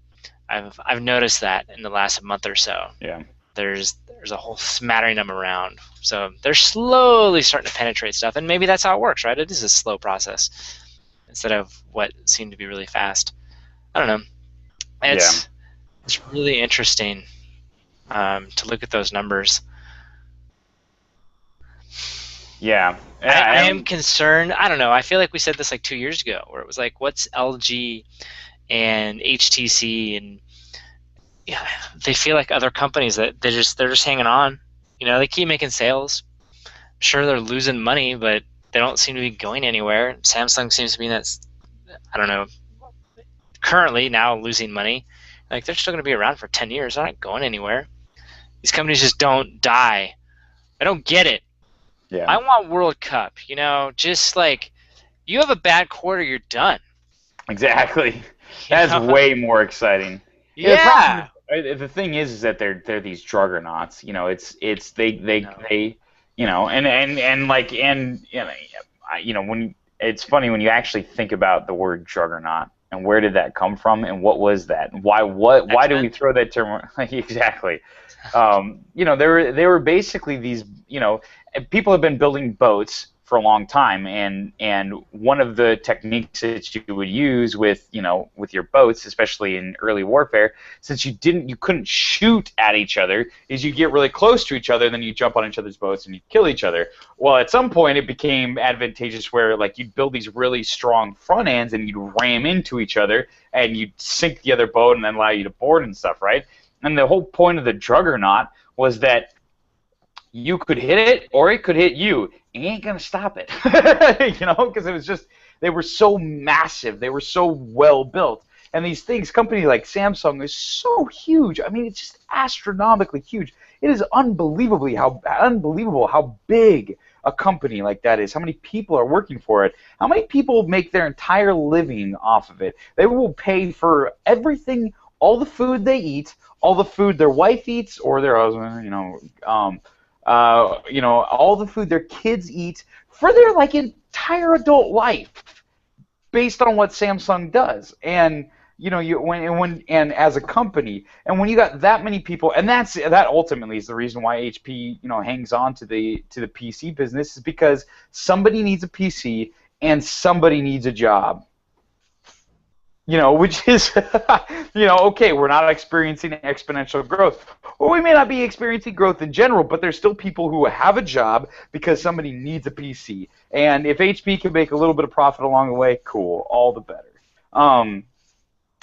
I've noticed that in the last month or so. Yeah. There's a whole smattering of them around. So they're slowly starting to penetrate stuff, and maybe that's how it works, right? It is a slow process instead of what seemed to be really fast. I don't know. It's really interesting to look at those numbers. Yeah. I am concerned. I don't know. I feel like we said this like 2 years ago, where it was like, what's LG and HTC, and they feel like other companies that they're just hanging on. They keep making sales. Sure, they're losing money, but they don't seem to be going anywhere. Samsung seems to be in that, I don't know, currently now losing money. Like, they're still going to be around for 10 years. They're not going anywhere. These companies just don't die. I don't get it. Yeah. I want World Cup. Just like, you have a bad quarter, you're done. Exactly. That's way more exciting. Yeah. The thing is that they're these juggernauts. When it's funny when you actually think about the word juggernaut and where did that come from and what was that? Why do we throw that term? Exactly. They were basically these. People have been building boats for a long time, and one of the techniques that you would use with your boats, especially in early warfare, since you couldn't shoot at each other, is you get really close to each other, then you jump on each other's boats and you kill each other. Well, at some point it became advantageous where like you'd build these really strong front ends and you'd ram into each other and you'd sink the other boat and then allow you to board and stuff, right? And the whole point of the juggernaut was that you could hit it or it could hit you. You ain't gonna stop it, because it was just, they were so massive, they were so well built, and these things, company like Samsung is so huge. I mean, it's just astronomically huge. It is unbelievable how big a company like that is. How many people are working for it? How many people make their entire living off of it? They will pay for everything, all the food they eat, all the food their wife eats or their husband, all the food their kids eat for their like entire adult life, based on what Samsung does. And you know, and as a company, and when you got that many people, and that ultimately is the reason why HP, you know, hangs on to the PC business, is because somebody needs a PC and somebody needs a job. You know, which is, you know, okay, we're not experiencing exponential growth. Well, we may not be experiencing growth in general, but there's still people who have a job because somebody needs a PC. And if HP can make a little bit of profit along the way, cool, all the better. Um,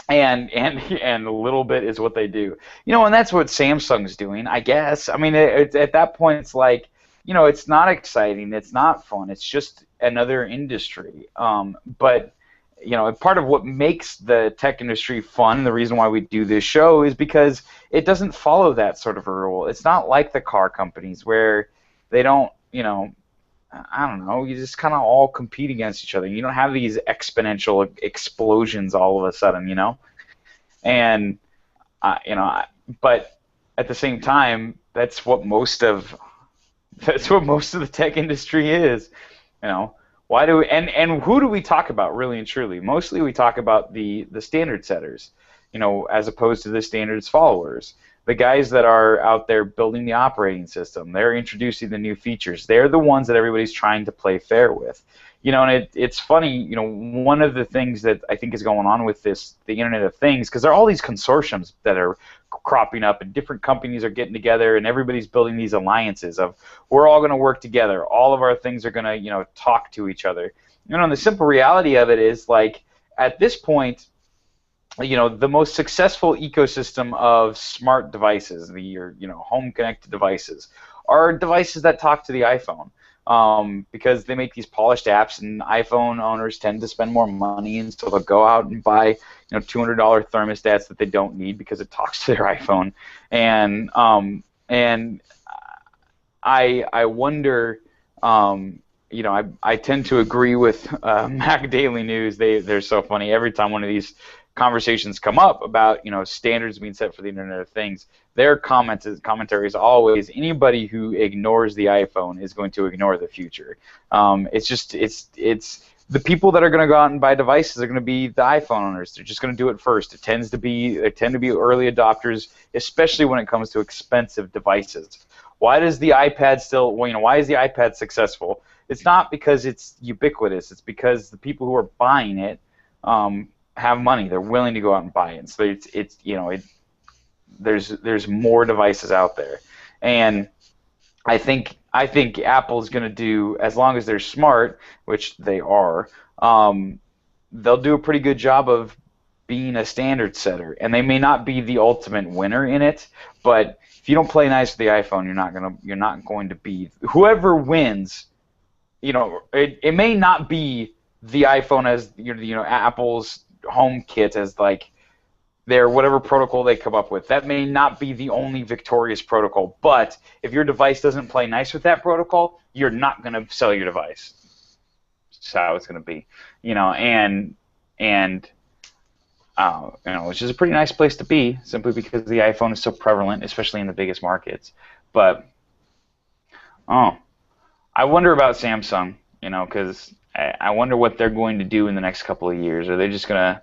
and a little bit is what they do. You know, and that's what Samsung's doing, I guess. I mean, at that point, it's like, you know, it's not exciting, it's not fun, it's just another industry. But you know, part of what makes the tech industry fun, the reason why we do this show, is because it doesn't follow that sort of a rule. It's not like the car companies where they don't, you know, I don't know, you just kind of all compete against each other. You don't have these exponential explosions all of a sudden, you know? And, you know, but at the same time, that's what most of the tech industry is, you know? Why do we, and who do we talk about really and truly? Mostly we talk about the standard setters, you know, as opposed to the standards followers. The guys that are out there building the operating system, they're introducing the new features. They're the ones that everybody's trying to play fair with. You know, and it's funny, you know, one of the things that I think is going on with the Internet of Things, because there are all these consortiums that are cropping up and different companies are getting together and everybody's building these alliances of we're all going to work together. All of our things are going to, you know, talk to each other. You know, and the simple reality of it is, like, at this point, you know, the most successful ecosystem of smart devices, you know, home connected devices, are devices that talk to the iPhone. Because they make these polished apps, and iPhone owners tend to spend more money, and so they'll go out and buy, you know, $200 thermostats that they don't need because it talks to their iPhone. And I wonder, you know, I tend to agree with Mac Daily News. They're so funny. Every time one of these conversations come up about, you know, standards being set for the Internet of Things, their commentary is always, anybody who ignores the iPhone is going to ignore the future. It's just it's the people that are going to go out and buy devices are going to be the iPhone owners. They're just going to do it first. They tend to be early adopters, especially when it comes to expensive devices. Why does the iPad still? Well, you know, why is the iPad successful? It's not because it's ubiquitous. It's because the people who are buying it have money. They're willing to go out and buy it. So it's you know, there's more devices out there, and I think Apple's going to do, as long as they're smart, which they are, they'll do a pretty good job of being a standard setter. And they may not be the ultimate winner in it, but if you don't play nice with the iPhone, you're not going to be whoever wins. You know, it may not be the iPhone as, you know, Apple's HomeKit as like their whatever protocol they come up with. That may not be the only victorious protocol, but if your device doesn't play nice with that protocol, you're not going to sell your device. That's how it's going to be, you know, and you know, which is a pretty nice place to be, simply because the iPhone is so prevalent, especially in the biggest markets. But I wonder about Samsung, you know, because I wonder what they're going to do in the next couple of years. Are they just going to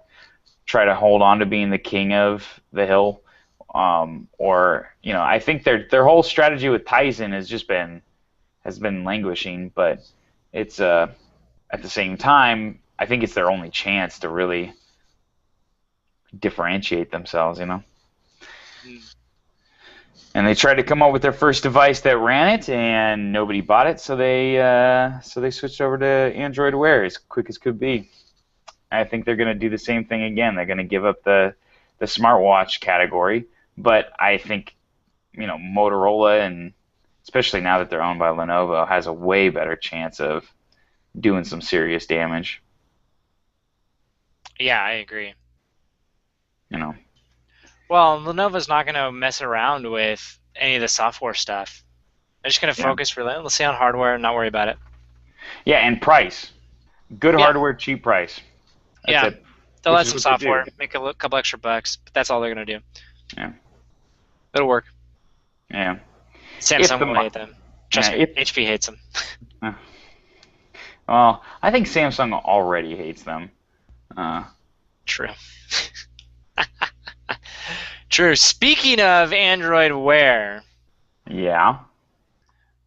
try to hold on to being the king of the hill, or, you know, I think their whole strategy with Tizen has been languishing, but it's at the same time, I think it's their only chance to really differentiate themselves, you know. And they tried to come up with their first device that ran it, and nobody bought it, so they switched over to Android Wear as quick as could be. I think they're going to do the same thing again. They're going to give up the smartwatch category, but I think, you know, Motorola, and especially now that they're owned by Lenovo, has a way better chance of doing some serious damage. Yeah, I agree. You know. Well, Lenovo's not going to mess around with any of the software stuff. They're just going to focus relentlessly on hardware and not worry about it. Yeah, and price. Good hardware, cheap price. That's it. They'll add some software, make a couple extra bucks, but that's all they're going to do. Yeah. It'll work. Yeah. Samsung will hate them. Trust me, HP hates them. Well, I think Samsung already hates them. True. True. Speaking of Android Wear, Yeah.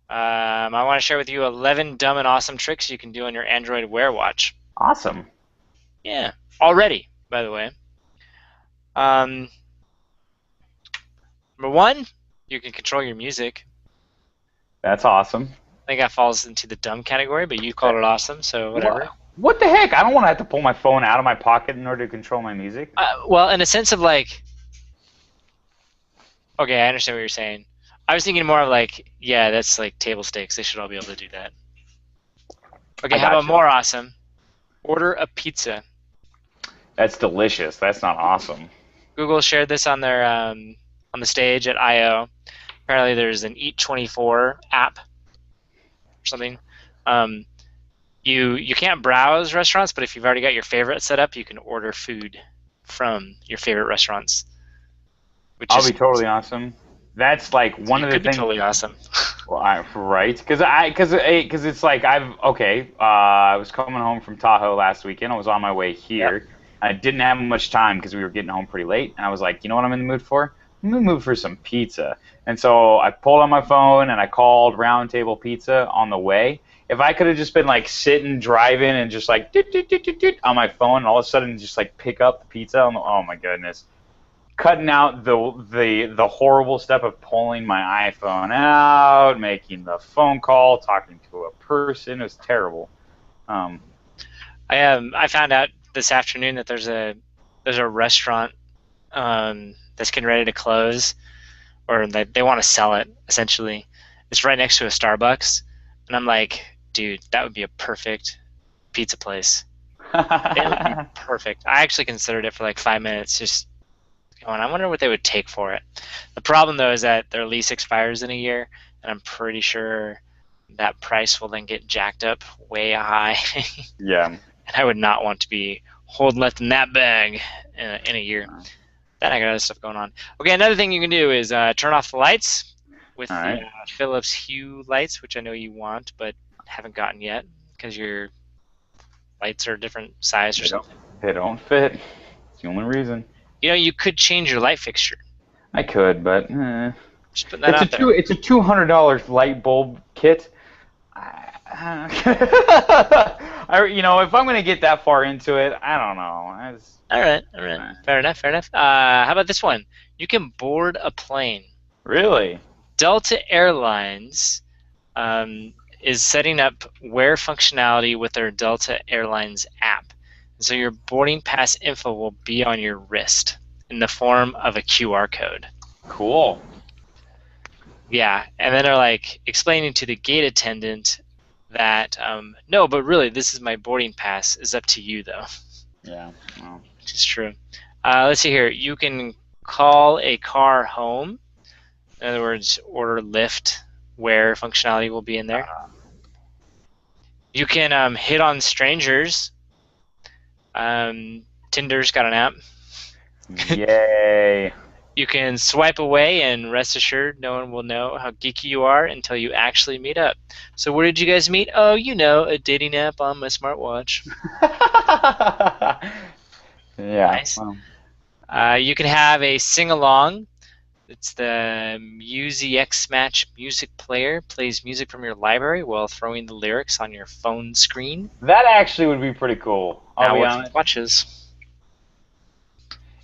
I want to share with you 11 dumb and awesome tricks you can do on your Android Wear watch. Awesome. Yeah, already, by the way. Number one, you can control your music. That's awesome. I think that falls into the dumb category, but you called it awesome, so whatever. What the heck? I don't want to have to pull my phone out of my pocket in order to control my music. Well, in a sense of like, okay, I understand what you're saying. I was thinking more of like, yeah, that's like table stakes. They should all be able to do that. Okay, how about more awesome? Order a pizza. That's delicious. That's not awesome. Google shared this on their on the stage at I/O. Apparently, there's an Eat24 app or something. You can't browse restaurants, but if you've already got your favorite set up, you can order food from your favorite restaurants. I'll be totally awesome. That's like one of the things. Totally awesome. Well, right? Because it's like I was coming home from Tahoe last weekend. I was on my way here. Yep. I didn't have much time because we were getting home pretty late, and I was like, you know what I'm in the mood for? I'm in the mood for some pizza. And so I pulled on my phone and I called Round Table Pizza on the way. If I could have just been like sitting, driving, and just like on my phone, and all of a sudden just like pick up the pizza, oh my goodness. Cutting out the horrible step of pulling my iPhone out, making the phone call, talking to a person. It was terrible. I found out this afternoon that there's a restaurant that's getting ready to close, or they want to sell it. Essentially, it's right next to a Starbucks, and I'm like, dude, that would be a perfect pizza place. It would be perfect. I actually considered it for like 5 minutes, just going, I wonder what they would take for it. The problem, though, is that their lease expires in a year, and I'm pretty sure that price will then get jacked up way high. Yeah. And I would not want to be left in that bag in a year. Then I got other stuff going on. Okay, another thing you can do is turn off the lights with the Philips Hue lights, which I know you want, but haven't gotten yet because your lights are a different size or something. They don't fit. It's the only reason. You know, you could change your light fixture. I could, but just putting that out there. It's a $200 light bulb kit. If I'm gonna get that far into it, I don't know. All right. Fair enough. How about this one? You can board a plane. Really? Delta Airlines is setting up Wear functionality with their Delta Airlines app. So your boarding pass info will be on your wrist in the form of a QR code. Cool. Yeah, and then they're like explaining to the gate attendant that no, but really this is my boarding pass. It's up to you though. Yeah. Well. Which is true. Let's see here. You can call a car home. In other words, order Lyft, Wear functionality will be in there. You can hit on strangers. Tinder's got an app. Yay. You can swipe away, and rest assured, no one will know how geeky you are until you actually meet up. So where did you guys meet? Oh, a dating app on my smartwatch. Yeah. Nice. You can have a sing-along. It's the MusiX Match music player. Plays music from your library while throwing the lyrics on your phone screen. That actually would be pretty cool. I'll be honest. Watches.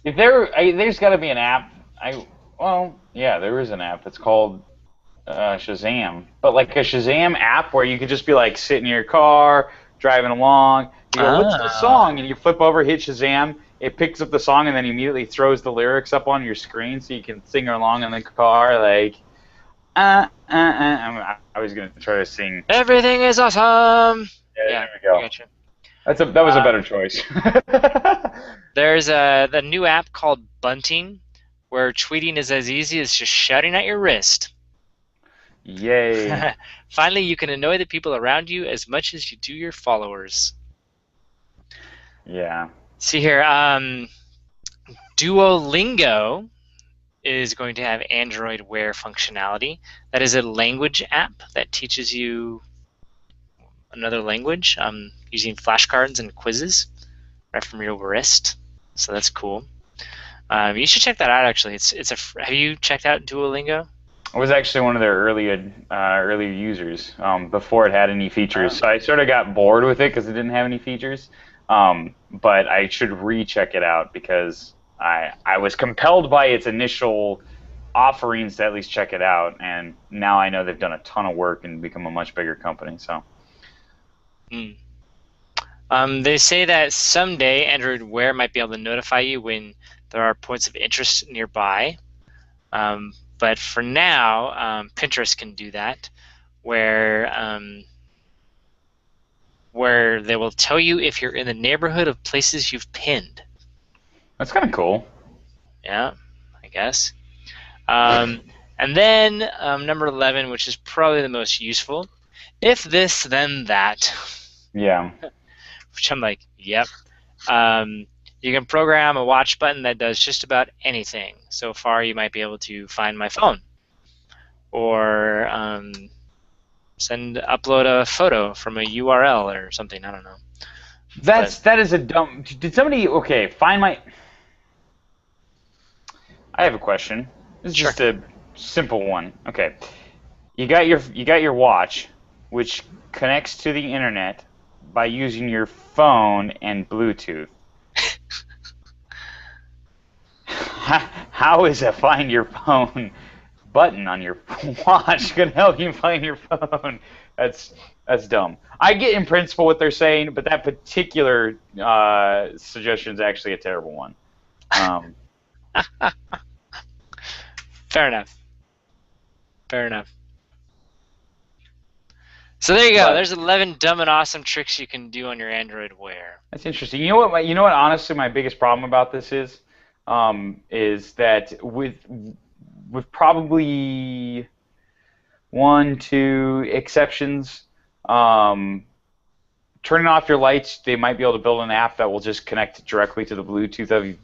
If there's got to be an app. There is an app. It's called Shazam. But like a Shazam app where you could just be like sitting in your car, driving along. You go, what's the song? And you flip over, hit Shazam. It picks up the song and then immediately throws the lyrics up on your screen so you can sing along in the car. Like, I was gonna try to sing. Everything is awesome. Yeah, there we go. I got you. That was a better choice. There's the new app called Bunting, where tweeting is as easy as just shouting at your wrist. Yay. Finally, you can annoy the people around you as much as you do your followers. Yeah. See here, Duolingo is going to have Android Wear functionality. That is a language app that teaches you another language using flashcards and quizzes right from your wrist. So that's cool. You should check that out. Actually, have you checked out Duolingo? I was actually one of their earlier users before it had any features. Oh. So I sort of got bored with it because it didn't have any features. But I should recheck it out because I was compelled by its initial offerings to at least check it out, and now I know they've done a ton of work and become a much bigger company. So. Hmm. They say that someday Android Wear might be able to notify you when there are points of interest nearby. But for now, Pinterest can do that, where they will tell you if you're in the neighborhood of places you've pinned. That's kind of cool. Yeah, I guess. And then number 11, which is probably the most useful. If this, then that. Yeah. Which I'm like, yep. You can program a watch button that does just about anything. So far, you might be able to find my phone, or upload a photo from a URL or something. I don't know. That is a dumb. Did somebody find my? I have a question. This is just a simple one. Okay, you got your watch, which connects to the internet by using your phone and Bluetooth. How is a find your phone button on your watch going to help you find your phone? That's dumb. I get in principle what they're saying, but that particular suggestion is actually a terrible one. Fair enough. Fair enough. So there you go. There's 11 dumb and awesome tricks you can do on your Android Wear. That's interesting. You know what? Honestly, my biggest problem about this is that with probably 1-2 exceptions, turning off your lights, they might be able to build an app that will just connect directly to the Bluetooth of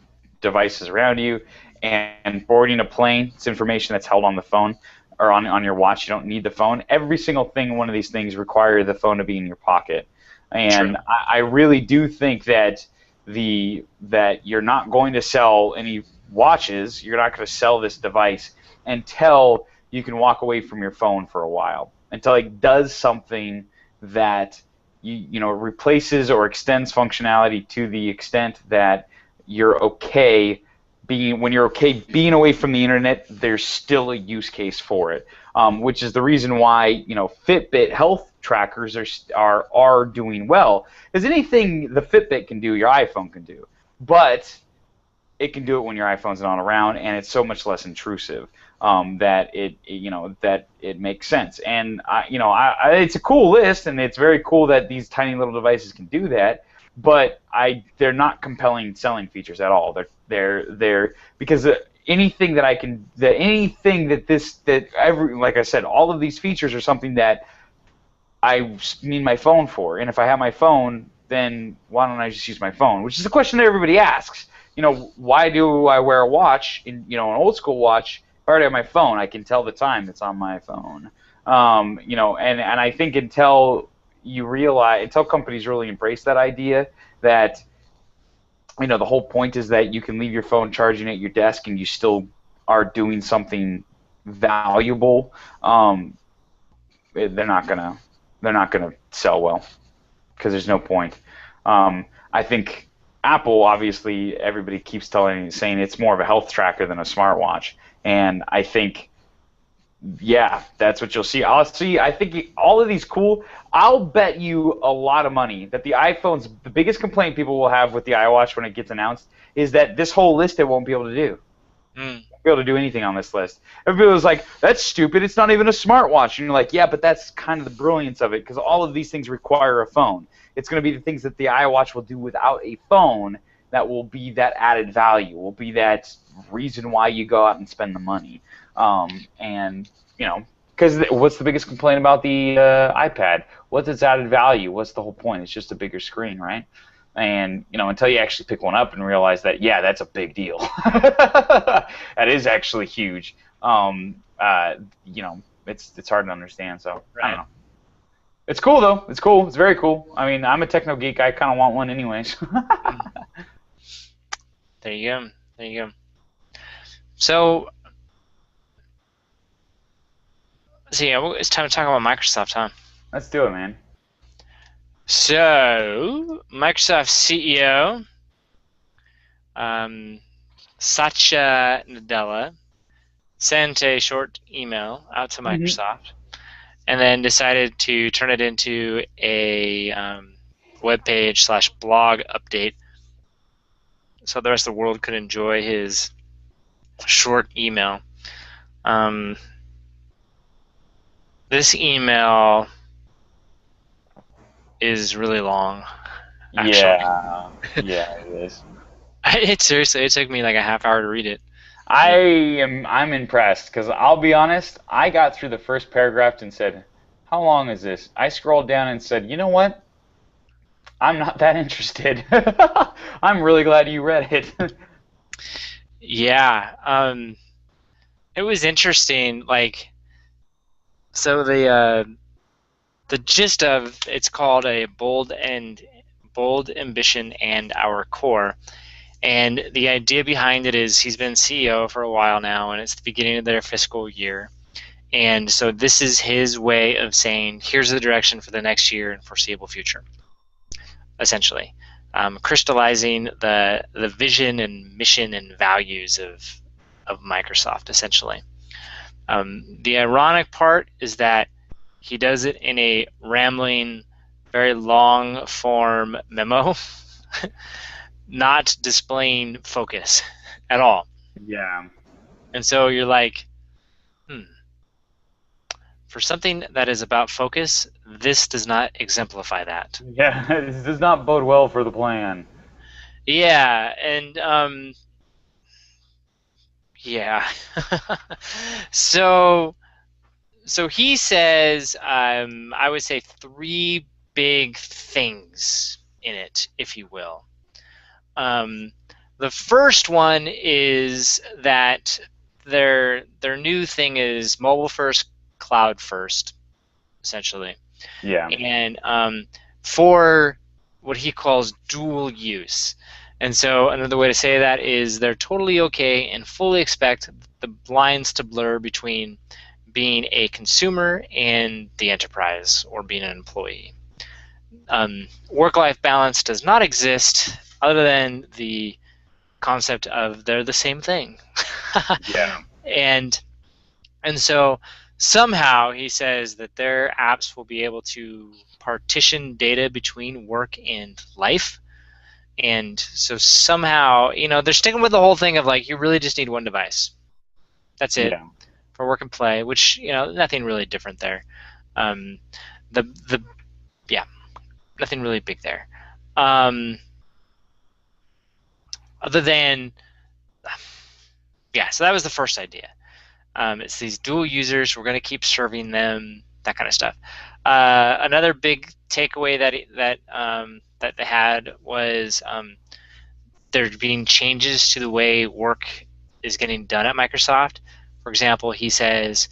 devices around you, and boarding a plane, it's information that's held on the phone or on your watch. You don't need the phone. Every single thing, one of these things require the phone to be in your pocket. And I really do think that that you're not going to sell any watches, you're not going to sell this device until you can walk away from your phone for a while, until it does something that replaces or extends functionality to the extent that you're okay being away from the internet. There's still a use case for it, which is the reason why Fitbit health trackers are doing well. Because anything the Fitbit can do, your iPhone can do, but it can do it when your iPhone's not around, and it's so much less intrusive that it makes sense. And it's a cool list, and it's very cool that these tiny little devices can do that. But they're not compelling selling features at all. They're because anything that like I said, all of these features are something that I need my phone for. And if I have my phone, then why don't I just use my phone? Which is a question that everybody asks. Why do I wear a watch? An old school watch. If I already have my phone, I can tell the time that's on my phone. And I think until companies really embrace that idea that the whole point is that you can leave your phone charging at your desk and you still are doing something valuable, they're not gonna sell well because there's no point. I think Apple, obviously, everybody keeps saying it's more of a health tracker than a smartwatch, and I think, yeah, that's what you'll see. I think all of these cool. I'll bet you a lot of money that the biggest complaint people will have with the iWatch when it gets announced is that this whole list it won't be able to do. Won't be able to do anything on this list. Everybody was like, "That's stupid. It's not even a smartwatch." And you're like, "Yeah, but that's kind of the brilliance of it, because all of these things require a phone. It's going to be the things that the iWatch will do without a phone that will be that added value. Will be that reason why you go out and spend the money." Because what's the biggest complaint about the iPad? What's its added value? What's the whole point? It's just a bigger screen, right? And until you actually pick one up and realize that, yeah, that's a big deal. That is actually huge. It's hard to understand. So I don't know. It's cool though. It's cool. It's very cool. I mean, I'm a techno geek. I kind of want one anyways. There you go. There you go. So, it's time to talk about Microsoft, huh? Let's do it, man. So, Microsoft CEO Satya Nadella sent a short email out to Microsoft, and then decided to turn it into a web page / blog update, so the rest of the world could enjoy his short email. This email is really long, actually. Yeah, it is. Seriously, it took me like a half hour to read it. I'm impressed because I'll be honest, I got through the first paragraph and said, "How long is this?" I scrolled down and said, "You know what? I'm not that interested." I'm really glad you read it. Yeah, it was interesting. Like, so the gist of it's called a bold ambition and our core. And the idea behind it is he's been CEO for a while now, and it's the beginning of their fiscal year. And so this is his way of saying, here's the direction for the next year and foreseeable future, essentially. Crystallizing the vision and mission and values of Microsoft, essentially. The ironic part is that he does it in a rambling, very long form memo, not displaying focus at all. Yeah. And so you're like, for something that is about focus, this does not exemplify that. Yeah, this does not bode well for the plan. Yeah, and yeah. so he says, I would say 3 big things in it, if you will. The first one is that their new thing is mobile first, cloud first, essentially. Yeah. And for what he calls dual use. And so another way to say that is they're totally okay and fully expect the lines to blur between being a consumer and the enterprise or being an employee. Work-life balance does not exist other than the concept of they're the same thing. Yeah. And so somehow he says that their apps will be able to partition data between work and life. And so somehow, they're sticking with the whole thing of like, you really just need one device. That's it Yeah. for work and play, which, nothing really different there. Yeah, nothing really big there. Other than, yeah, so that was the first idea. It's these dual users. We're going to keep serving them, that kind of stuff. Another big takeaway that they had was there being changes to the way work is getting done at Microsoft. For example, he says,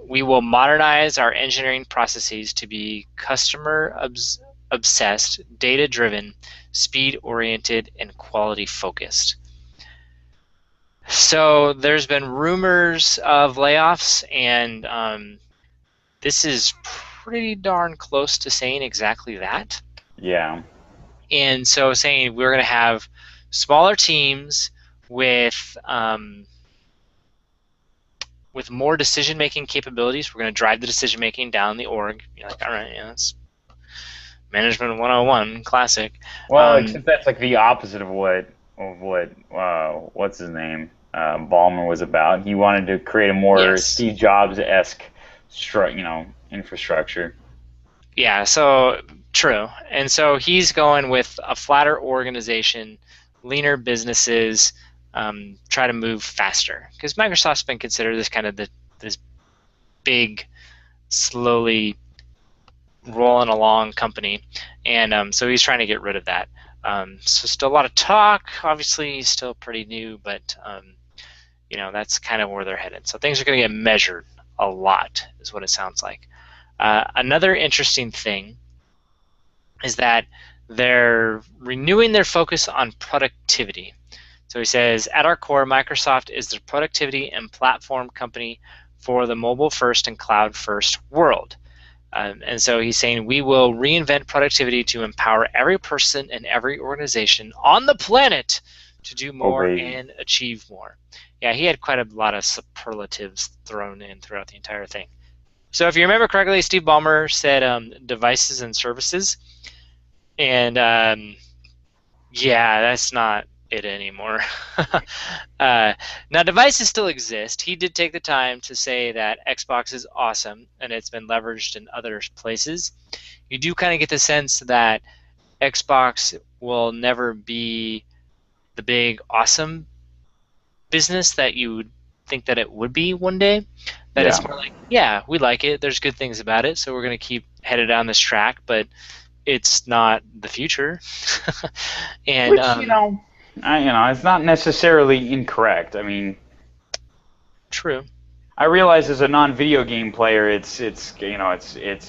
we will modernize our engineering processes to be customer-obsessed, data-driven, speed-oriented, and quality-focused. So there's been rumors of layoffs, and this is pretty darn close to saying exactly that. Yeah. And so saying we're going to have smaller teams with more decision-making capabilities. We're going to drive the decision-making down the org. You're like, all right, yeah, that's management 101, classic. Well, except that's like the opposite of what what's his name Ballmer was about. He wanted to create a more Yes. Steve Jobs-esque, infrastructure. Yeah, so true. And so he's going with a flatter organization, leaner businesses, try to move faster. Because Microsoft's been considered this kind of this big, slowly rolling along company. And so he's trying to get rid of that. So still a lot of talk. Obviously, he's still pretty new, but that's kind of where they're headed. So things are going to get measured a lot, is what it sounds like. Another interesting thing is that they're renewing their focus on productivity. So he says, at our core, Microsoft is the productivity and platform company for the mobile-first and cloud-first world. And so he's saying we will reinvent productivity to empower every person and every organization on the planet to do more and achieve more. Yeah, he had quite a lot of superlatives thrown in throughout the entire thing. So if you remember correctly, Steve Ballmer said devices and services. And yeah, that's not it anymore. Now, devices still exist. He did take the time to say that Xbox is awesome and it's been leveraged in other places. You do kind of get the sense that Xbox will never be the big awesome business that you would think that it would be one day. That it's more like, yeah, we like it. There's good things about it, so we're going to keep headed down this track, but it's not the future. And which, it's not necessarily incorrect. I mean, true. I realize as a non-video game player, it's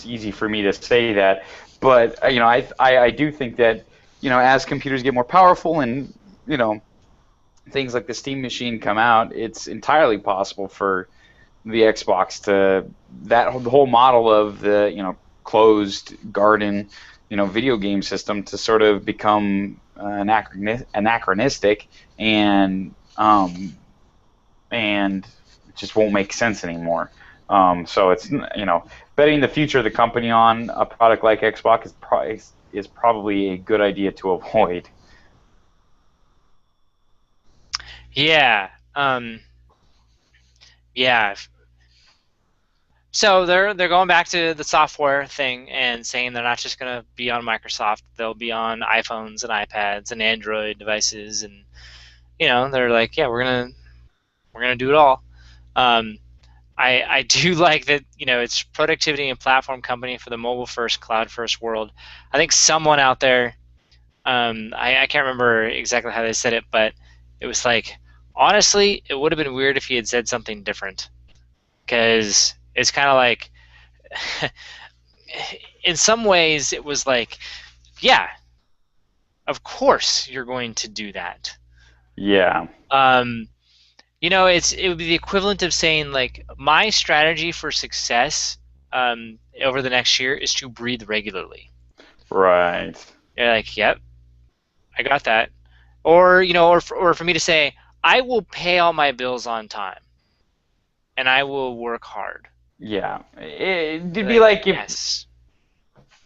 easy for me to say that, but I do think that as computers get more powerful and things like the Steam machine come out, it's entirely possible for the Xbox the whole model of the closed garden video game system to sort of become anachronistic and just won't make sense anymore. So it's betting the future of the company on a product like Xbox is probably a good idea to avoid. Yeah. Yeah. So they're going back to the software thing and saying they're not just going to be on Microsoft. They'll be on iPhones and iPads and Android devices, and they're like, yeah, we're gonna do it all. I do like that. It's productivity and platform company for the mobile first, cloud first world. I think someone out there, I can't remember exactly how they said it, but it was like, honestly, it would have been weird if he had said something different, because it's kind of like, in some ways, it was like, yeah, of course you're going to do that. Yeah. It would be the equivalent of saying, like, my strategy for success over the next year is to breathe regularly. Right. You're like, yep, I got that. Or or for me to say, I will pay all my bills on time, and I will work hard. Yeah, it'd be like if yes.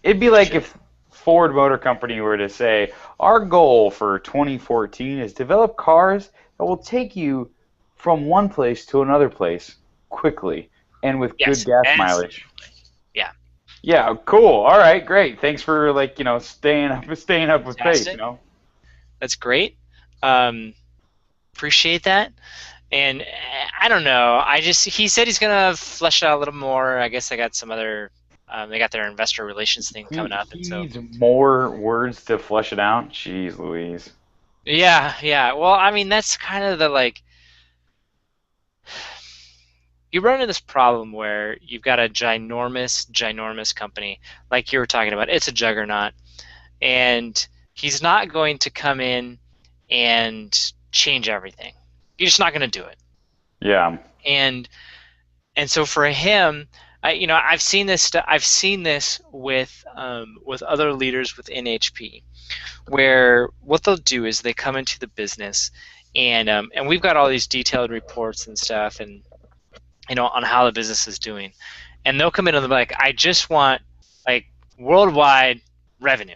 It'd be like if Ford Motor Company were to say, our goal for 2014 is develop cars that will take you from one place to another place quickly and with good gas mileage. Yeah. Yeah, cool. All right, great. Thanks for staying up with pace. That's great. Appreciate that. And I don't know. He said he's gonna flesh it out a little more. I guess they got some other. They got their investor relations thing coming up, and so needs more words to flesh it out. Jeez Louise. Yeah. Well, I mean, that's kind of the like. You run into this problem where you've got a ginormous company, like you were talking about. It's a juggernaut, and he's not going to come in and change everything. You're just not going to do it. Yeah. And so for him, I've seen this. I've seen this with other leaders within HP, where what they'll do is they come into the business, and we've got all these detailed reports and stuff, and on how the business is doing, and they'll come in and they'll be like, I just want like worldwide revenue.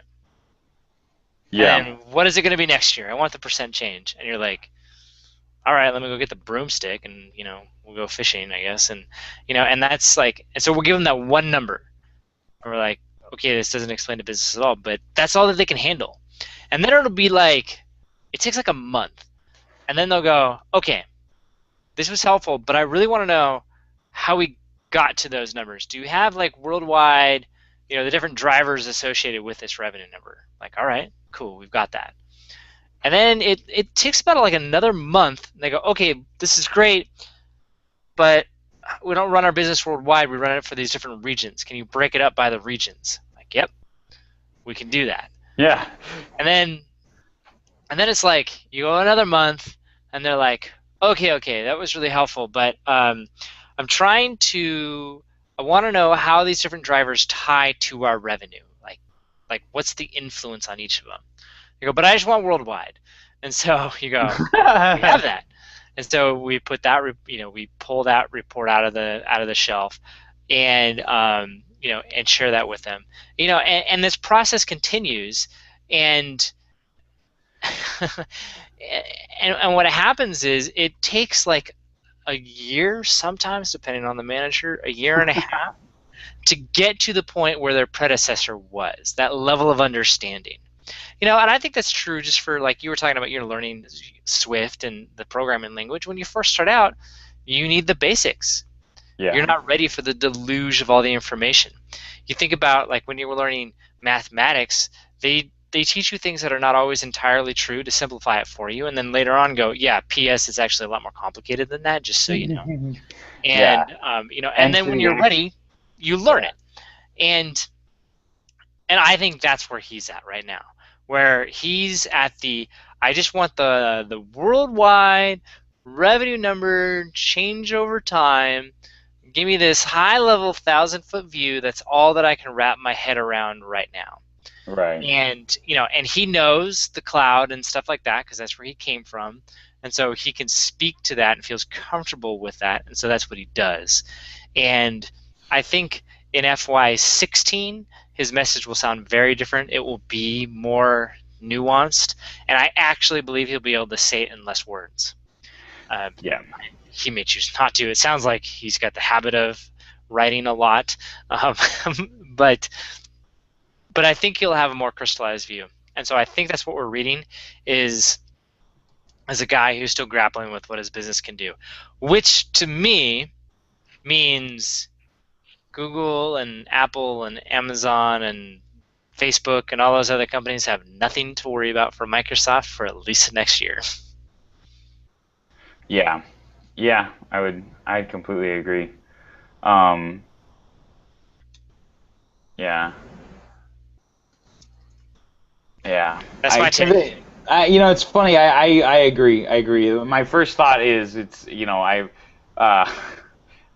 Yeah. And what is it going to be next year? I want the percent change. And you're like, all right, let me go get the broomstick and, we'll go fishing, I guess. And, and that's like, and so we'll give them that one number. And we're like, okay, this doesn't explain the business at all, but that's all that they can handle. And then it'll be like, it takes like a month. And then they'll go, okay, this was helpful, but I really want to know how we got to those numbers. Do you have like worldwide, the different drivers associated with this revenue number? Like, all right, cool, we've got that. And then it takes about like another month. And they go, okay, this is great, but we don't run our business worldwide. We run it for these different regions. Can you break it up by the regions? Like, yep, we can do that. Yeah. And then And then it's like you go another month, and they're like, okay, that was really helpful, but I'm trying to. I want to know how these different drivers tie to our revenue. Like what's the influence on each of them? You go, but I just want worldwide. And so you go, we have that. And so we put that, we pull that report out of the shelf, and and share that with them. And this process continues, and and what happens is it takes like a year, sometimes depending on the manager, a year and a half to get to the point where their predecessor was, that level of understanding. And I think that's true just for, like you were talking about, you're learning Swift and the programming language. When you first start out, you need the basics. Yeah. You're not ready for the deluge of all the information. You think about, like, when you were learning mathematics, they teach you things that are not always entirely true to simplify it for you, and then later on go, yeah, PS is actually a lot more complicated than that, just so you know. And Yeah. and then when you're ready, you learn it. And I think that's where he's at right now, where he's at I just want the worldwide revenue number change over time. Give me this high level 1,000-foot view. That's all that I can wrap my head around right now. Right. And and he knows the cloud and stuff like that because that's where he came from, and so he can speak to that and feels comfortable with that, and so that's what he does. And I think in FY16 his message will sound very different. It will be more nuanced, and I actually believe he'll be able to say it in less words. Yeah. He may choose not to. It sounds like he's got the habit of writing a lot, but I think he'll have a more crystallized view. And so I think that's what we're reading is as a guy who's still grappling with what his business can do, which to me means Google and Apple and Amazon and Facebook and all those other companies have nothing to worry about for Microsoft for at least next year. Yeah. Yeah, I'd completely agree. Yeah. Yeah. That's my take. It's funny. I agree. I agree. My first thought is I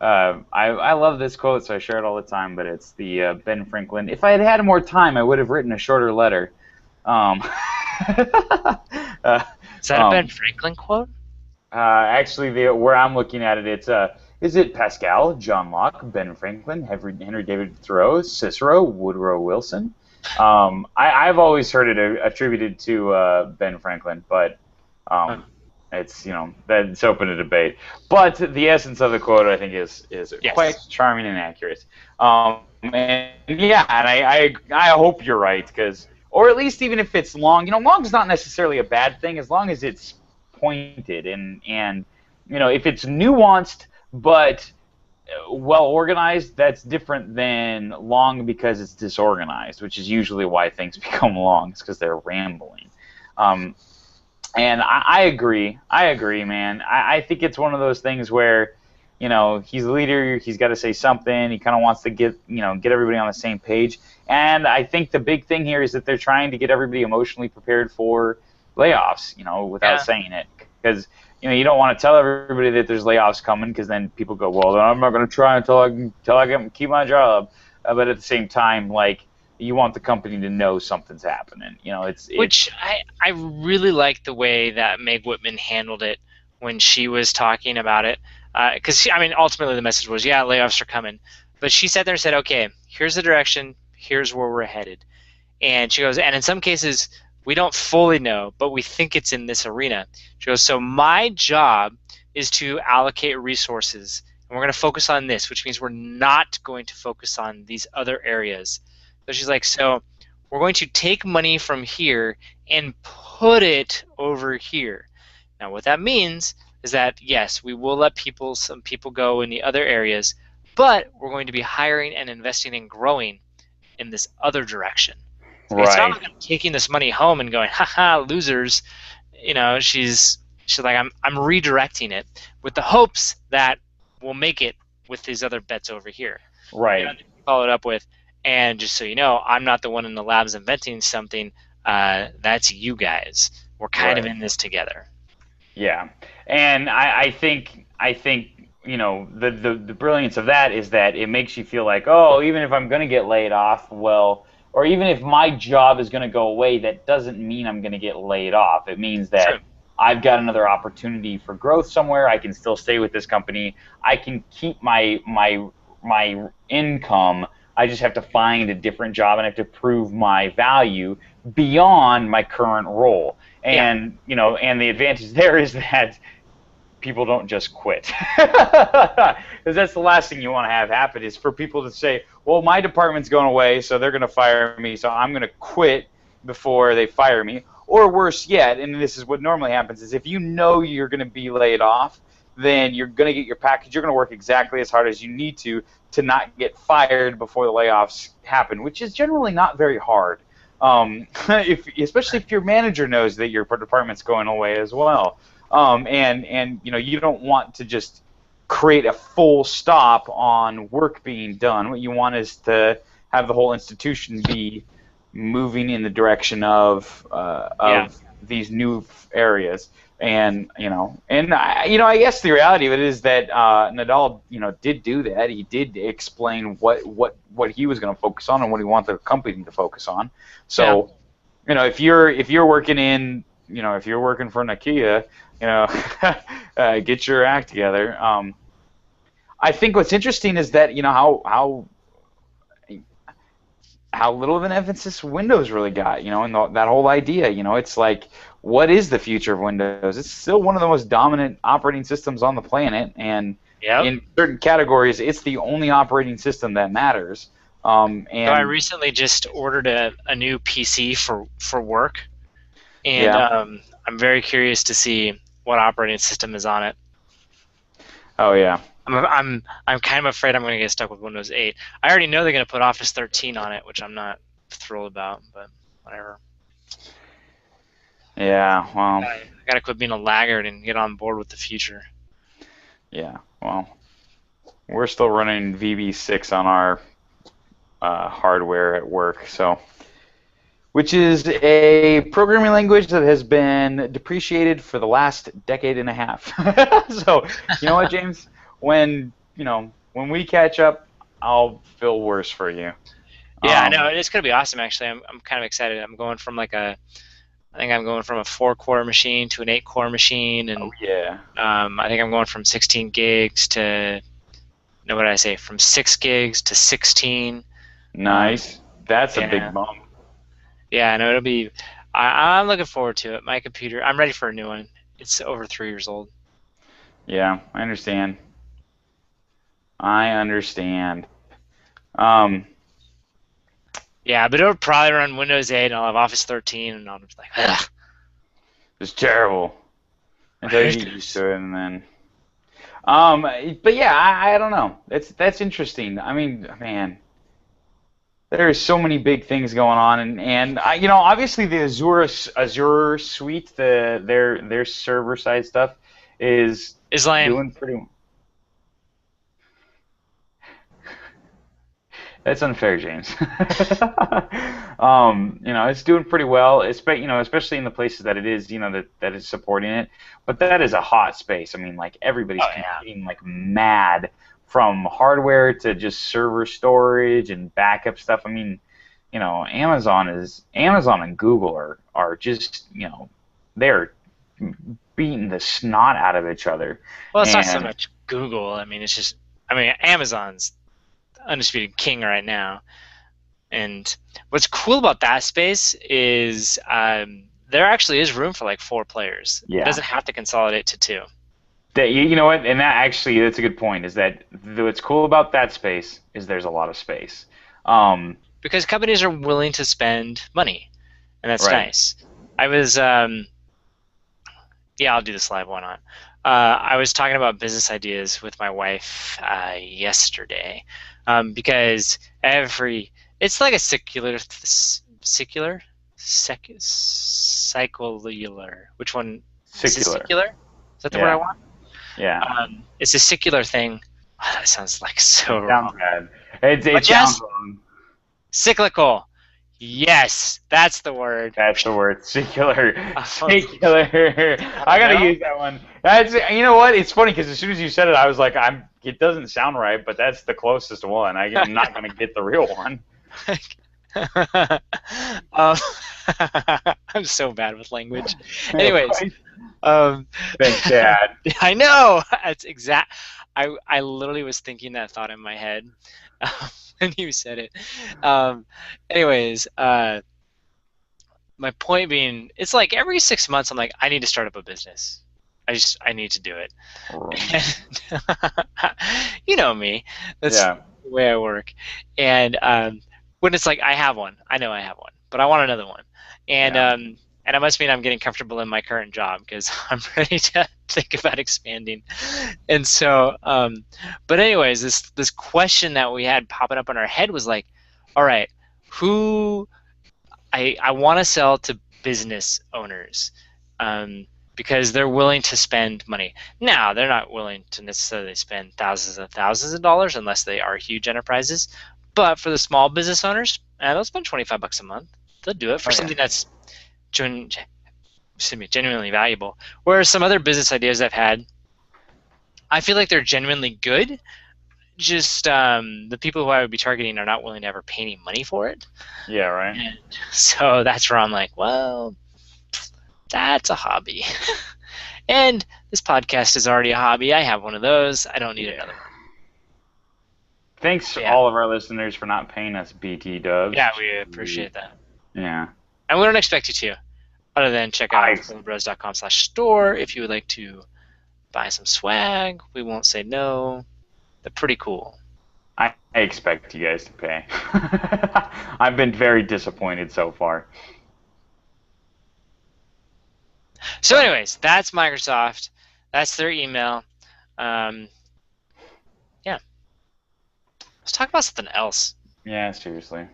love this quote, so I share it all the time. But it's the Ben Franklin. If I had had more time, I would have written a shorter letter. Is that a Ben Franklin quote? Actually, where I'm looking at it, it's is it Pascal, John Locke, Ben Franklin, Henry David Thoreau, Cicero, Woodrow Wilson? I've always heard it attributed to Ben Franklin, but it's that's open to debate. But the essence of the quote, I think, is Yes. quite charming and accurate. And I hope you're right, or at least even if it's long, long is not necessarily a bad thing as long as it's pointed and if it's nuanced but well organized, that's different than long because it's disorganized, which is usually why things become long. It's because they're rambling. And I agree, man. I think it's one of those things where he's a leader, he's got to say something, he kind of wants to get everybody on the same page. And I think the big thing here is that they're trying to get everybody emotionally prepared for layoffs, without saying it, because you don't want to tell everybody that there's layoffs coming, because then people go, well, then I'm not going to try until I can keep my job. But at the same time, like, you want the company to know something's happening. Which I really like the way that Meg Whitman handled it when she was talking about it, because ultimately the message was, yeah, layoffs are coming, but she sat there and said, okay, here's the direction, here's where we're headed, and she goes, and in some cases we don't fully know, but we think it's in this arena. She goes, so my job is to allocate resources, and we're going to focus on this, which means we're not going to focus on these other areas. So she's like, so we're going to take money from here and put it over here. Now what that means is that, yes, we will let some people go in the other areas, but we're going to be hiring and investing and growing in this other direction. Right. It's not like I'm taking this money home and going, haha, losers. She's like, I'm redirecting it with the hopes that we'll make it with these other bets over here. Right. Followed up with, and just so you know, I'm not the one in the labs inventing something. That's you guys. we're kind of Right. in this together. Yeah, and I think the brilliance of that is that it makes you feel like, oh, even if I'm going to get laid off, well, or even if my job is going to go away, that doesn't mean I'm going to get laid off. It means True. that I've got another opportunity for growth somewhere. I can still stay with this company. I can keep my income. I just have to find a different job and I have to prove my value beyond my current role. Yeah. And and the advantage there is that people don't just quit, because that's the last thing you want to have happen is for people to say, well, my department's going away, so they're going to fire me, so I'm going to quit before they fire me. Or worse yet, and this is what normally happens, is if you know you're going to be laid off, then you're going to get your package. You're going to work exactly as hard as you need to not get fired before the layoffs happen, which is generally not very hard. Especially if your manager knows that your department's going away as well. And you don't want to just create a full stop on work being done. What you want is to have the whole institution be moving in the direction of these new areas. And I guess the reality of it is that Nadal did do that. He did explain what he was going to focus on and what he wanted the company to focus on. So if you're working in if you're working for Nokia, get your act together. I think what's interesting is that how little of an emphasis Windows really got, and that whole idea. It's like, what is the future of Windows? It's still one of the most dominant operating systems on the planet, and in certain categories, it's the only operating system that matters. And so I recently just ordered a new PC for work, and I'm very curious to see what operating system is on it. Oh yeah. I'm kind of afraid I'm going to get stuck with Windows 8. I already know they're going to put Office 13 on it, which I'm not thrilled about, but whatever. Yeah, well. I got to quit being a laggard and get on board with the future. Yeah, well, we're still running VB6 on our hardware at work, which is a programming language that has been depreciated for the last decade and a half. So, you know what, James? When we catch up, I'll feel worse for you. Yeah, I know. It's gonna be awesome. Actually, I'm kind of excited. I'm going from I think I'm going from a 4-core machine to an 8-core machine, and I think I'm going from 16 gigs to what did I say? From 6 gigs to 16. Nice. That's a big bump. Yeah, I know it'll be. I'm looking forward to it. My computer. I'm ready for a new one. It's over 3 years old. Yeah, I understand. Yeah, but it'll probably run Windows 8, and I'll have Office 13, and I'll just like, ugh. It's terrible until you get used to it, and then. But yeah, I don't know. That's interesting. I mean, man, there's so many big things going on, and obviously the Azure suite, their server side stuff is lame. doing pretty. That's unfair, James. It's doing pretty well, especially in the places that it is, that is supporting it. But that is a hot space. I mean, like everybody's competing like mad, from hardware to just server storage and backup stuff. I mean, Amazon and Google are just, they're beating the snot out of each other. Well, it's not so much Google. I mean, Amazon's undisputed king right now. And what's cool about that space is there actually is room for like 4 players. Yeah. It doesn't have to consolidate to 2. You know what? And that's a good point. Is that what's cool about that space is there's a lot of space. Because companies are willing to spend money, and that's nice. I was, I'll do this live. Why not? I was talking about business ideas with my wife yesterday, because it's like a secular. Which one? Secular. Is that the word I want? Yeah. It's a secular thing. Oh, that sounds like so It wrong. sounds bad. It sounds wrong. Cyclical. Yes, that's the word. That's the word. Singular. Oh, Singular. I gotta no? use that one. That's. You know what? It's funny because as soon as you said it, I was like, It doesn't sound right, but that's the closest one. I'm not gonna get the real one. um, I'm so bad with language. Anyways, um, Thanks, Dad. I know. That's exact. I literally was thinking that thought in my head when you said it. Anyways, my point being, it's like every 6 months I'm like, I need to start up a business. I need to do it. You know me. That's Yeah. the way I work. And when it's like I have one, I know I have one, but I want another one. And Yeah. and it must mean I'm getting comfortable in my current job because I'm ready to think about expanding. And so, but anyways, this question that we had popping up in our head was like, all right, who I want to sell to business owners. Because they're willing to spend money. Now, they're not willing to necessarily spend thousands and thousands of dollars unless they are huge enterprises. But for the small business owners, they'll spend $25 a month. They'll do it for something that's genuinely valuable. Whereas some other business ideas I've had, I feel like they're genuinely good. Just the people who I would be targeting are not willing to ever pay any money for it. Yeah. Right. And so that's where I'm like, well, that's a hobby. And this podcast is already a hobby. I have one of those. I don't need another one. Thanks Yeah. all of our listeners for not paying us BT dubs. Yeah, we appreciate that. Yeah. And we don't expect you to, other than check out Nice. FurloBros.com/store if you would like to buy some swag. We won't say no. They're pretty cool. I expect you guys to pay. I've been very disappointed so far. So anyways, that's Microsoft. That's their email. Yeah. Let's talk about something else. Yeah, seriously.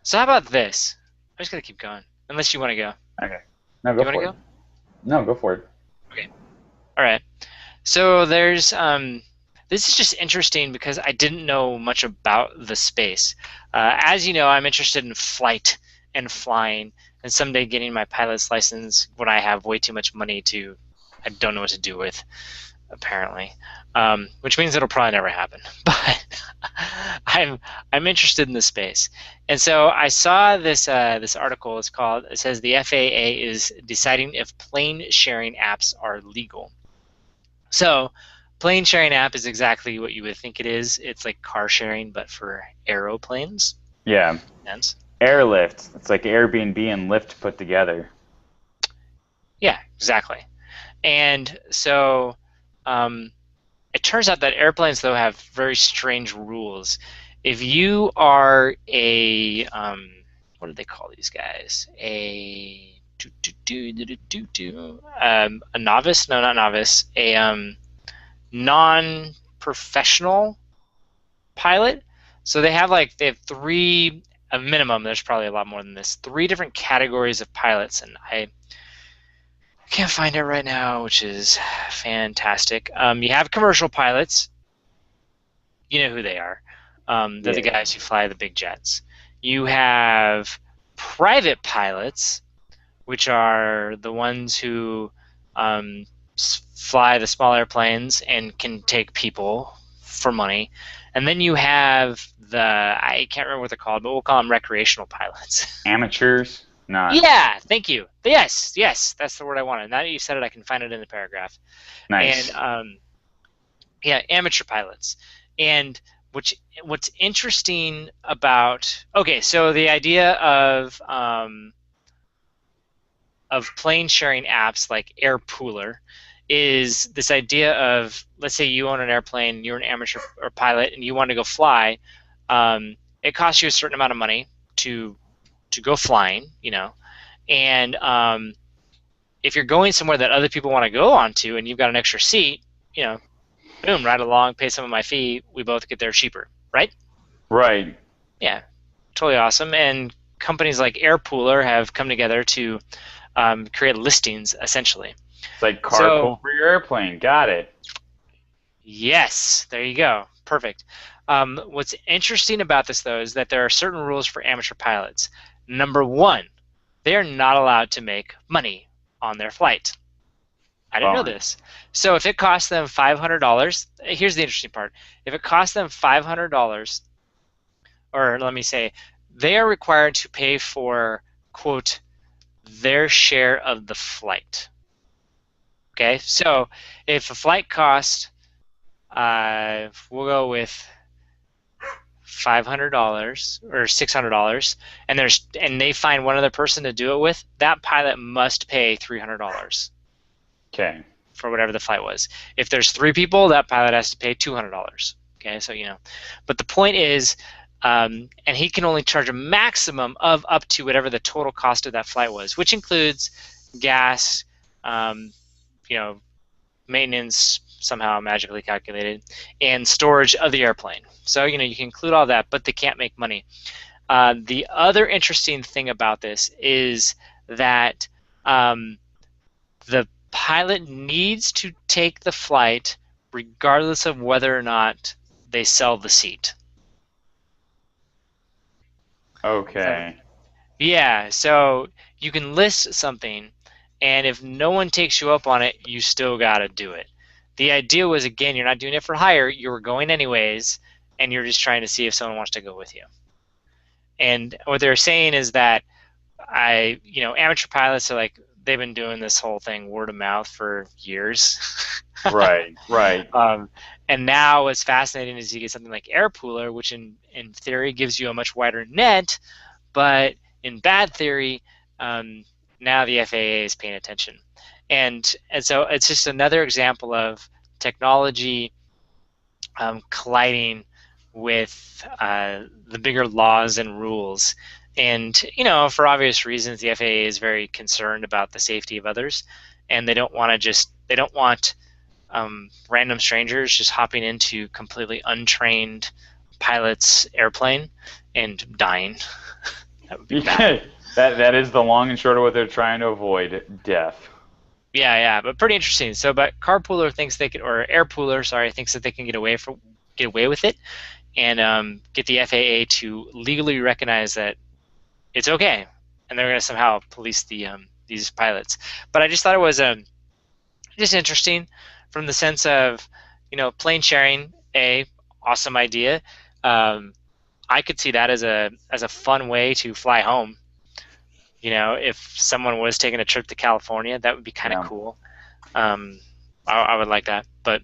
So how about this? I'm just going to keep going. Unless you want to go. Okay. No, go You for wanna it. No, go for it. All right. So there's this is just interesting because I didn't know much about the space. As you know, I'm interested in flight and flying, and someday getting my pilot's license when I have way too much money to, I don't know what to do with, apparently, which means it'll probably never happen. But I'm interested in the space, and so I saw this this article. It says the FAA is deciding if plane sharing apps are legal. So, plane sharing app is exactly what you would think it is. It's like car sharing, but for aeroplanes. Yeah. Sense? Airlift. It's like Airbnb and Lyft put together. Yeah, exactly. And so, it turns out that airplanes, though, have very strange rules. If you are a, what do they call these guys? A novice? No, not novice. A non-professional pilot. So they have three, a minimum. There's probably a lot more than this. 3 different categories of pilots, and I can't find it right now, which is fantastic. You have commercial pilots. You know who they are. They're the guys who fly the big jets. You have private pilots, which are the ones who fly the small airplanes and can take people for money. And then you have I can't remember what they're called, but we'll call them recreational pilots. Amateurs? Not. Yeah, thank you. Yes, that's the word I wanted. Now that you said it, I can find it in the paragraph. Nice. And yeah, amateur pilots. And what's interesting about, okay, so the idea of plane sharing apps like AirPooler is this idea of, let's say you own an airplane, you're an amateur or pilot, and you want to go fly. It costs you a certain amount of money to go flying, and if you're going somewhere that other people want to go onto and you've got an extra seat, boom, ride along, pay some of my fee, we both get there cheaper, right? Right. Yeah, totally awesome. And companies like AirPooler have come together to create listings, essentially. It's like carpool for your airplane. Got it. Yes, there you go. Perfect. What's interesting about this, though, is that there are certain rules for amateur pilots. Number one, they are not allowed to make money on their flight. I didn't know Bummer. this. So if it costs them $500, here's the interesting part. If it costs them $500, or let me say, they are required to pay for, quote, their share of the flight. Okay, so if a flight costs, we'll go with $500 or $600, and they find one other person to do it with, that pilot must pay $300 Okay. for whatever the flight was. If there's 3 people, that pilot has to pay $200. Okay, so but the point is, and he can only charge a maximum of up to whatever the total cost of that flight was, which includes gas, maintenance somehow magically calculated, and storage of the airplane. So you can include all that, but they can't make money. The other interesting thing about this is that the pilot needs to take the flight regardless of whether or not they sell the seat. Okay. Yeah, so you can list something, and if no one takes you up on it, you still got to do it. The idea was, again, you're not doing it for hire, you were going anyways, and you're just trying to see if someone wants to go with you. And what they're saying is that amateur pilots are like, they've been doing this whole thing word of mouth for years. Right. And now what's fascinating is you get something like AirPooler, which in theory gives you a much wider net, but in bad theory, now the FAA is paying attention. And so it's just another example of technology colliding with the bigger laws and rules. And, for obvious reasons, the FAA is very concerned about the safety of others, and they don't want random strangers just hopping into completely untrained pilot's airplane and dying. That would be bad. That is the long and short of what they're trying to avoid: death. Yeah, but pretty interesting. So, but AirPooler thinks that they can get away with it, and get the FAA to legally recognize that it's okay, and they're going to somehow police these pilots. But I just thought it was just interesting from the sense of, plane sharing, awesome idea. I could see that as a fun way to fly home. If someone was taking a trip to California, that would be kind of cool. I would like that. But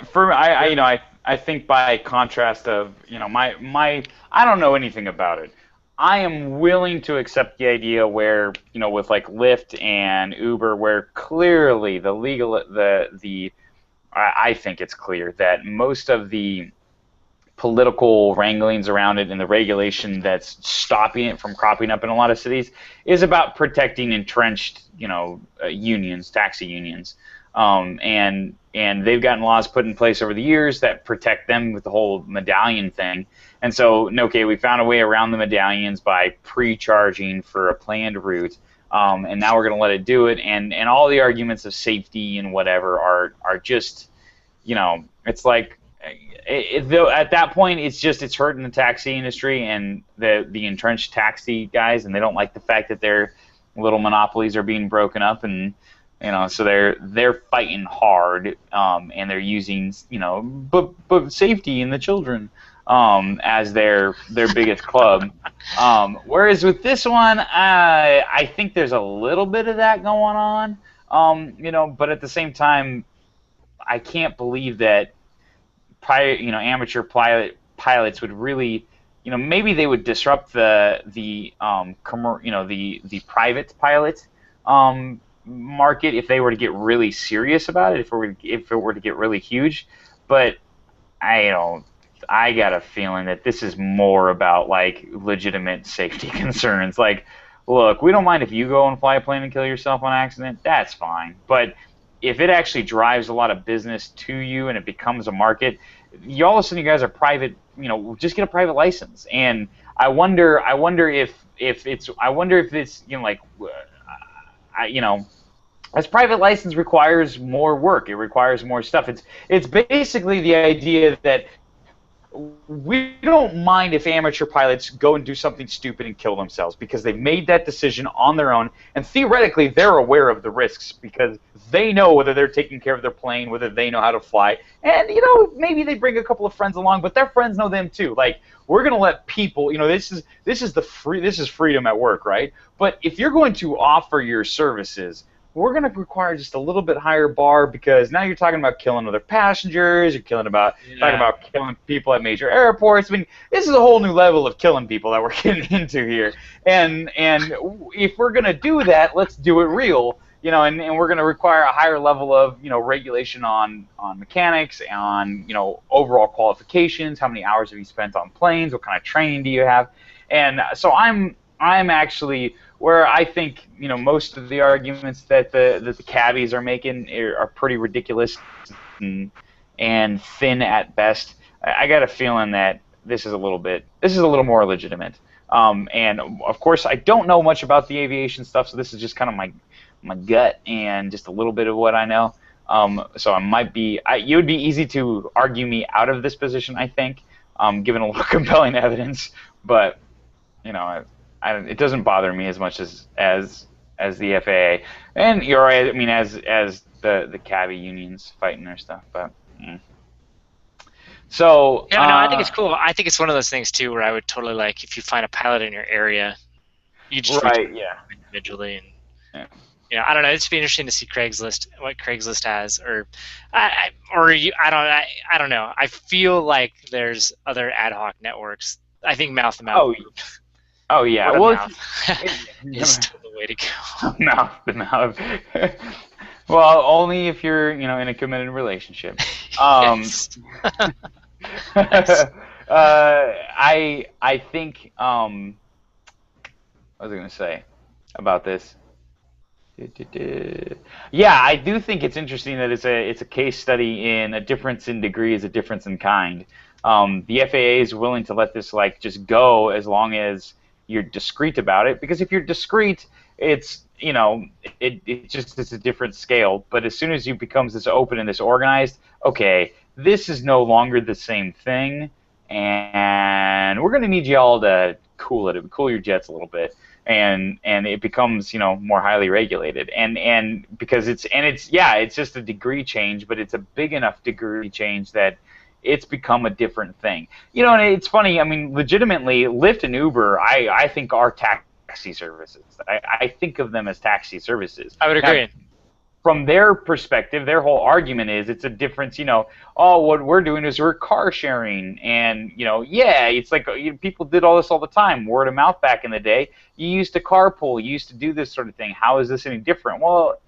for I think by contrast of my I don't know anything about it. I am willing to accept the idea where with like Lyft and Uber, where clearly I think it's clear that most of the political wranglings around it and the regulation that's stopping it from cropping up in a lot of cities is about protecting entrenched, unions, taxi unions, and they've gotten laws put in place over the years that protect them with the whole medallion thing. And so, okay, we found a way around the medallions by pre-charging for a planned route, and now we're going to let it do it. And all the arguments of safety and whatever are just, it's like. Though at that point, it's hurting the taxi industry and the entrenched taxi guys, and they don't like the fact that their little monopolies are being broken up, and so they're fighting hard, and they're using but safety and the children as their biggest club. Whereas with this one, I think there's a little bit of that going on, but at the same time, I can't believe that. Amateur pilots would really, maybe they would disrupt the private pilot market if they were to get really serious about it, if it were to get really huge. But I got a feeling that this is more about like legitimate safety concerns. Like, look, we don't mind if you go and fly a plane and kill yourself on accident. That's fine, but if it actually drives a lot of business to you and it becomes a market, all of a sudden you guys are private. Just get a private license. And I wonder if it's as private license requires more work. It requires more stuff. It's basically the idea that we don't mind if amateur pilots go and do something stupid and kill themselves because they made that decision on their own, and theoretically they're aware of the risks because they know whether they're taking care of their plane, whether they know how to fly, and maybe they bring a couple of friends along, but their friends know them too. Like, we're gonna let people, this is freedom at work, right? But if you're going to offer your services, we're going to require just a little bit higher bar because now you're talking about killing other passengers, you're talking about killing people at major airports. I mean, this is a whole new level of killing people that we're getting into here. And if we're going to do that, let's do it real. And we're going to require a higher level of, regulation on mechanics, on, overall qualifications, how many hours have you spent on planes, what kind of training do you have. And so I'm actually where I think most of the arguments that the cabbies are making are pretty ridiculous and thin at best. I got a feeling that this is a little more legitimate. And of course, I don't know much about the aviation stuff, so this is just kind of my gut and just a little bit of what I know. So it would be easy to argue me out of this position, I think, given a little compelling evidence, but it doesn't bother me as much as the FAA, and you're right. I mean, as the cabbie unions fighting their stuff, but so yeah, no, I think it's cool. I think it's one of those things too where I would totally like if you find a pilot in your area, you just reach out individually, and I don't know. It'd be interesting to see what Craigslist has, or I don't know. I feel like there's other ad hoc networks. I think mouth to mouth. Oh yeah, is still the way to go. Mouth to mouth. Well, only if you're, in a committed relationship. Yes. I think. What was I going to say about this? Yeah, I do think it's interesting that it's a case study in a difference in degree is a difference in kind. The FAA is willing to let this just go as long as you're discreet about it, because if you're discreet, it's it's a different scale. But as soon as you becomes this open and this organized, okay, this is no longer the same thing, and we're going to need you all to cool your jets a little bit, and it becomes more highly regulated, and because it's just a degree change, but it's a big enough degree change that it's become a different thing. And it's funny, I mean, legitimately, Lyft and Uber, I think are taxi services. I think of them as taxi services. I would agree. Now, from their perspective, their whole argument is it's a difference, what we're doing is we're car sharing, and, it's like people did all this all the time, word of mouth back in the day. You used to carpool, you used to do this sort of thing. How is this any different? Well,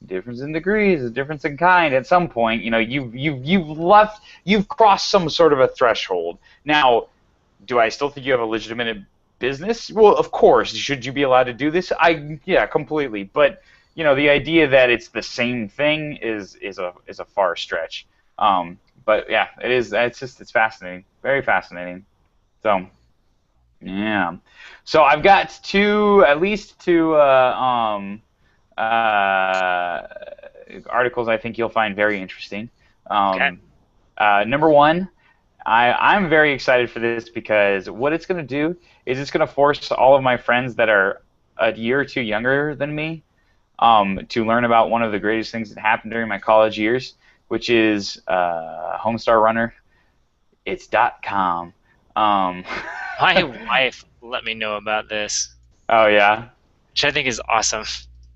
difference in degrees, a difference in kind. At some point, you've crossed some sort of a threshold. Now, do I still think you have a legitimate business? Well, of course. Should you be allowed to do this? Yeah, completely. But the idea that it's the same thing is a far stretch. But yeah, it is. It's fascinating, very fascinating. So yeah. So I've got at least two. Articles I think you'll find very interesting. Okay. Number one, I'm very excited for this because what it's going to do is it's going to force all of my friends that are a year or two younger than me to learn about one of the greatest things that happened during my college years, which is Homestar Runner. It's .com. My wife let me know about this. Oh yeah. Which I think is awesome.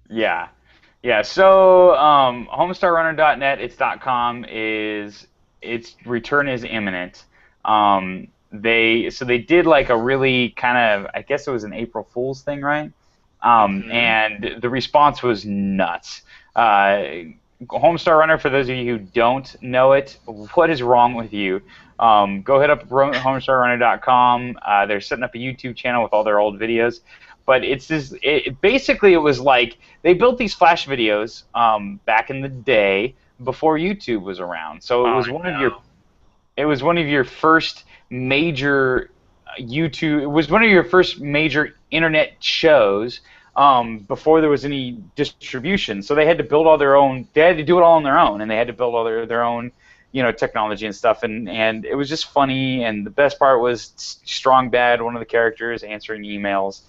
Yeah. So HomestarRunner.net, its .com its return is imminent. They did like a really kind of, I guess it was an April Fool's thing, right? And the response was nuts. Homestar Runner, for those of you who don't know it, what is wrong with you? Go hit up HomestarRunner.com. They're setting up a YouTube channel with all their old videos. But basically it was like they built these flash videos back in the day before YouTube was around. So it was one of your first major YouTube. It was one of your first major internet shows before there was any distribution. So they had to build all their own. They had to do it all on their own, and they had to build all their own technology and stuff, and it was just funny. And the best part was Strong Bad, one of the characters, answering emails,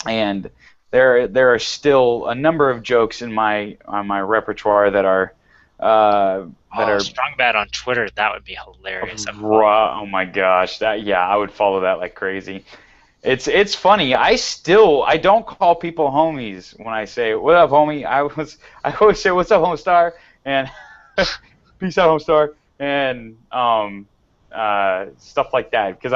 and there are still a number of jokes in my repertoire that are Strong Bad on Twitter. That would be hilarious. oh my gosh, I would follow that like crazy. It's funny. I don't call people homies when I say what up, homie. I always say what's up, Homestar, and peace out, Homestar, and stuff like that, because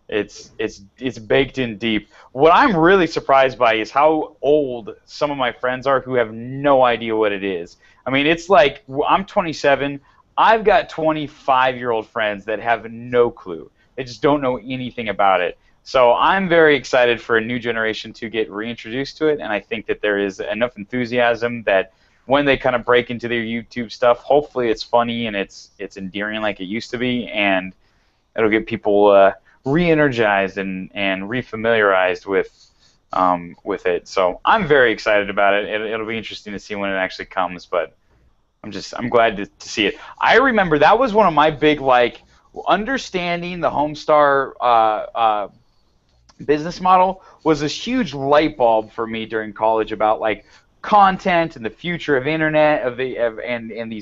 it's baked in deep. What I'm really surprised by is how old some of my friends are who have no idea what it is. I mean, it's like I'm 27. I've got 25-year-old friends that have no clue. They just don't know anything about it. So I'm very excited for a new generation to get reintroduced to it, and I think that there is enough enthusiasm that when they kind of break into their YouTube stuff, hopefully it's funny and it's endearing like it used to be, and it'll get people re-energized and refamiliarized with it. So I'm very excited about it. It'll be interesting to see when it actually comes, but I'm glad to see it. I remember that was one of my big understanding the Homestar business model was a huge light bulb for me during college about content and the future of internet and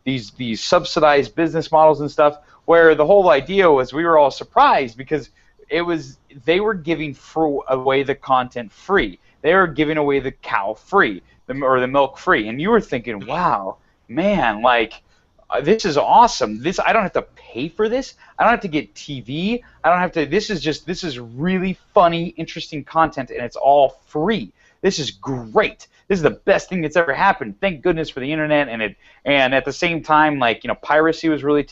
these subsidized business models and stuff, where the whole idea was we were all surprised because they were giving away the content free. They were giving away the cow free, or the milk free, and you were thinking, wow, man, this is awesome. I don't have to pay for this. I don't have to get TV. I don't have to. This is really funny, interesting content, and it's all free. This is great. This is the best thing that's ever happened. Thank goodness for the internet. And at the same time, piracy was really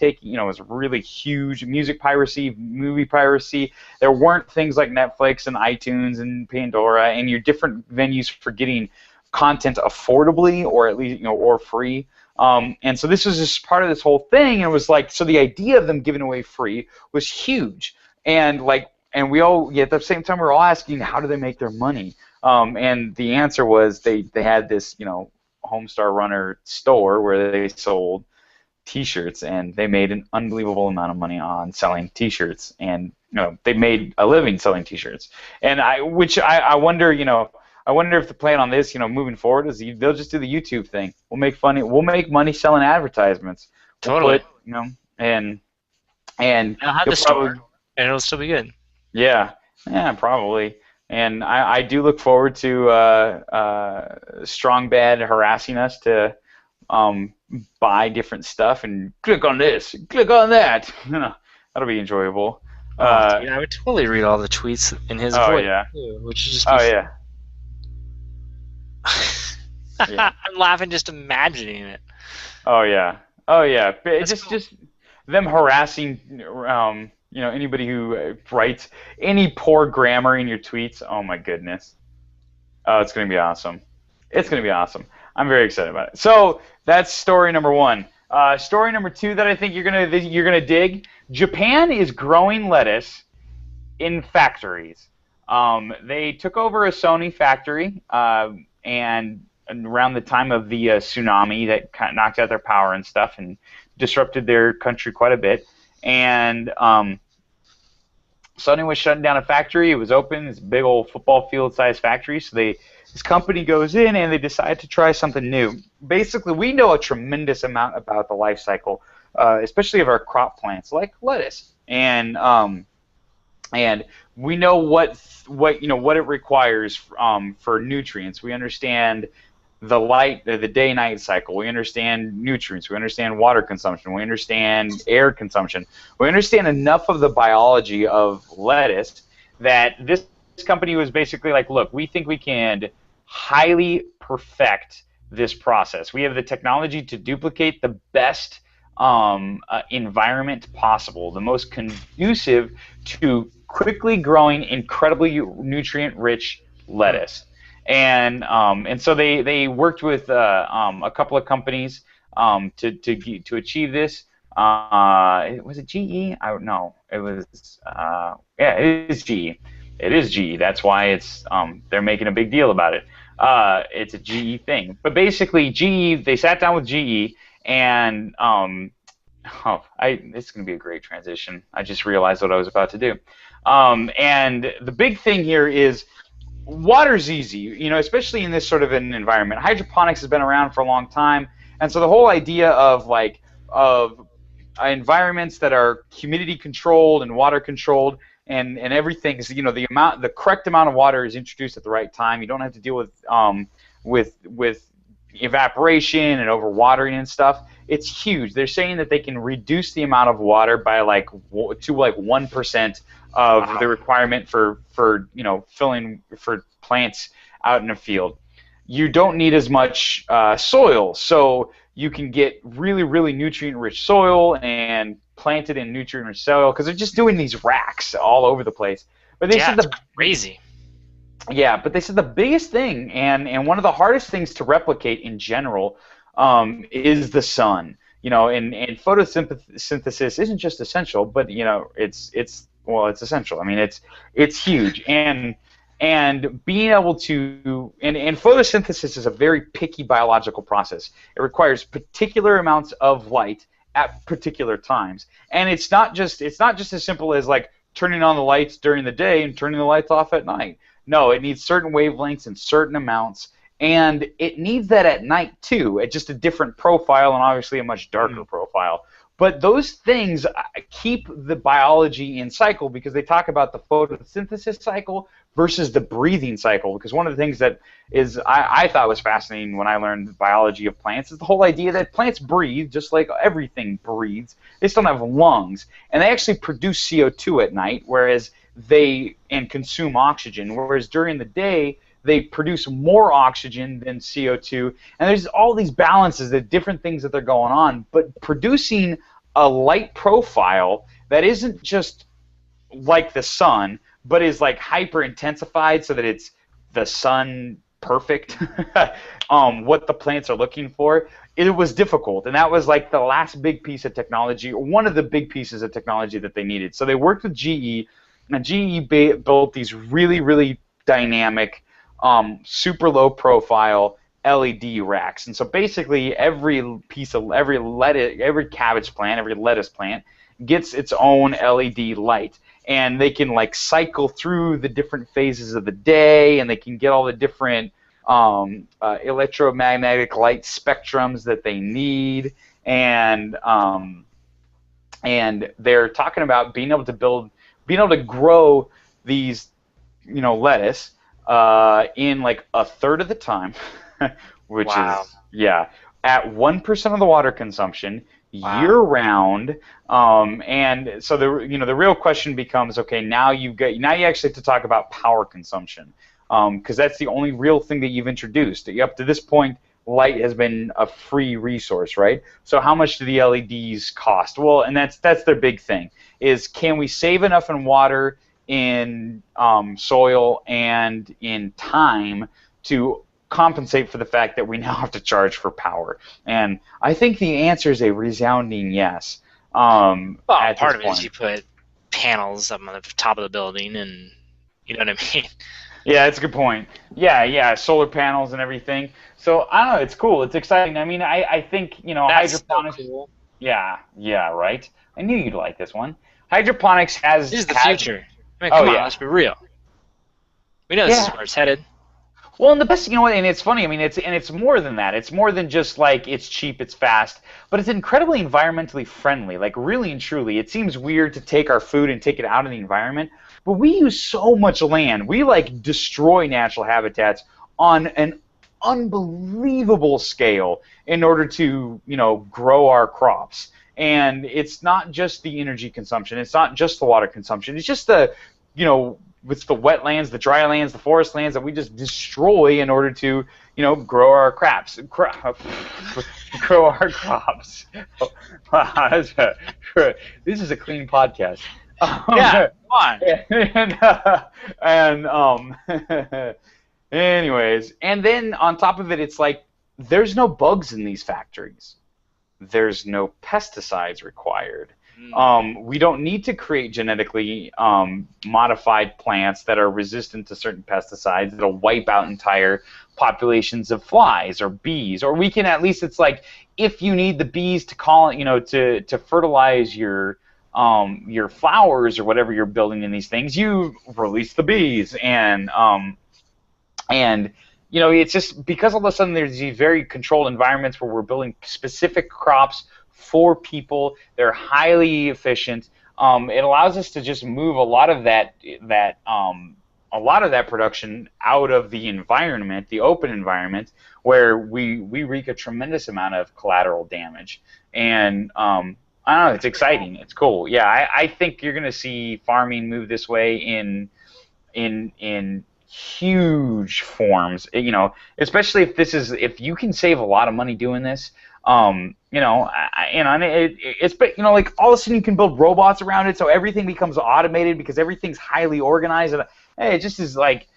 was really huge. Music piracy, movie piracy. There weren't things like Netflix and iTunes and Pandora and your different venues for getting content affordably, or at least or free. And so this was just part of this whole thing, and it was so the idea of them giving away free was huge, and we all at the same time we were all asking, how do they make their money? And the answer was they had this Homestar Runner store where they sold T-shirts, and they made an unbelievable amount of money on selling T-shirts, and they made a living selling T-shirts, and I wonder I wonder if the plan on this, moving forward, is they'll just do the YouTube thing. We'll make money selling advertisements. Totally. And I'll have the store, and it'll still be good. Yeah, probably. And I do look forward to Strong Bad harassing us to buy different stuff and click on this, click on that. That'll be enjoyable. Dude, I would totally read all the tweets in his voice, too, which is just yeah. I'm laughing just imagining it. Oh yeah. It's just them harassing anybody who writes any poor grammar in your tweets. Oh my goodness. Oh, it's gonna be awesome. It's gonna be awesome. I'm very excited about it. So that's story number one. Story number two that I think you're gonna dig. Japan is growing lettuce in factories. They took over a Sony factory, and around the time of the tsunami that kind of knocked out their power and stuff and disrupted their country quite a bit. And Sony was shutting down a factory. It was open, this big old football field-sized factory. So this company goes in and they decide to try something new. Basically, we know a tremendous amount about the life cycle, especially of our crop plants like lettuce, and we know what it requires for nutrients. We understand the day-night cycle. We understand nutrients. We understand water consumption. We understand air consumption. We understand enough of the biology of lettuce that this company was basically like, look, we think we can highly perfect this process. We have the technology to duplicate the best environment possible, the most conducive to quickly growing, incredibly nutrient-rich lettuce. And so they worked with a couple of companies to achieve this. Was it GE? I don't know. It was it is GE. It is GE. That's why it's they're making a big deal about it. It's a GE thing. But basically, GE, they sat down with GE and it's going to be a great transition. I just realized what I was about to do. And the big thing here is water's easy, especially in this sort of an environment. Hydroponics has been around for a long time, and so the whole idea of environments that are humidity controlled and water controlled and everything is the correct amount of water is introduced at the right time. You don't have to deal with evaporation and overwatering and stuff. It's huge. They're saying that they can reduce the amount of water by to 1% of the requirement for filling for plants out in a field. You don't need as much soil, so you can get really nutrient-rich soil and plant it in nutrient-rich soil because they're just doing these racks all over the place. But they said it's crazy. Yeah, but they said the biggest thing and one of the hardest things to replicate in general is the sun. And photosynthesis isn't just essential, but it's essential. I mean, it's huge, and being able to and photosynthesis is a very picky biological process. It requires particular amounts of light at particular times, and it's not just as simple as like turning on the lights during the day and turning the lights off at night. No, it needs certain wavelengths and certain amounts, and it needs that at night too, at just a different profile and obviously a much darker profile. But those things keep the biology in cycle because they talk about the photosynthesis cycle versus the breathing cycle. Because one of the things that I thought was fascinating when I learned the biology of plants is the whole idea that plants breathe just like everything breathes. They still have lungs, and they actually produce CO2 at night, and consume oxygen, whereas during the day they produce more oxygen than CO2, and there's all these balances, the different things that they're going on, but producing a light profile that isn't just like the sun, but is like hyper intensified so that it's the sun perfect, what the plants are looking for, it was difficult, and that was like the last big piece of technology, or one of the big pieces of technology that they needed. So they worked with GE, and GE built these really dynamic, super low profile LED racks. And so basically every cabbage plant, every lettuce plant gets its own LED light. And they can like cycle through the different phases of the day, and they can get all the different electromagnetic light spectrums that they need. And they're talking about being able to grow these, lettuce in like a third of the time, which is at 1% of the water consumption year round. And so the real question becomes, okay, now you actually have to talk about power consumption, because that's the only real thing that you've introduced. Up to this point, light has been a free resource, right? So how much do the LEDs cost? Well, and that's their big thing, is can we save enough in water, in soil, and in time to compensate for the fact that we now have to charge for power? And I think the answer is a resounding yes. Well, part of it is you put panels up on the top of the building, and you know what I mean? Yeah, that's a good point. Yeah, solar panels and everything. So I don't know, it's cool, it's exciting. I mean, I think That's hydroponics. so cool. Yeah, right. I knew you'd like this one. Hydroponics has. This is the future. I mean, come on, let's be real. We know this is where it's headed. Well, and the best, and it's funny. I mean, it's more than that. It's more than just like it's cheap, it's fast, but it's incredibly environmentally friendly. Like really and truly, it seems weird to take our food and take it out of the environment, but we use so much land. We like destroy natural habitats on an unbelievable scale in order to grow our crops. And it's not just the energy consumption. It's not just the water consumption. It's just the with the wetlands, the dry lands, the forest lands that we just destroy in order to, grow our crops. Grow our crops. This is a clean podcast. Yeah, come on. Anyways, and then on top of it, it's like there's no bugs in these factories. There's no pesticides required. We don't need to create genetically modified plants that are resistant to certain pesticides that'll wipe out entire populations of flies or bees. Or we can at least, it's like, if you need the bees to to fertilize your flowers or whatever you're building in these things, you release the bees. And it's just because all of a sudden there's these very controlled environments where we're building specific crops for people. They're highly efficient. It allows us to just move a lot of that production out of the environment, the open environment, where we wreak a tremendous amount of collateral damage. And I don't know, it's exciting. It's cool. Yeah, I think you're going to see farming move this way in huge forms. Especially if you can save a lot of money doing this. It's like all of a sudden you can build robots around it, so everything becomes automated because everything's highly organized. And hey, it just is like,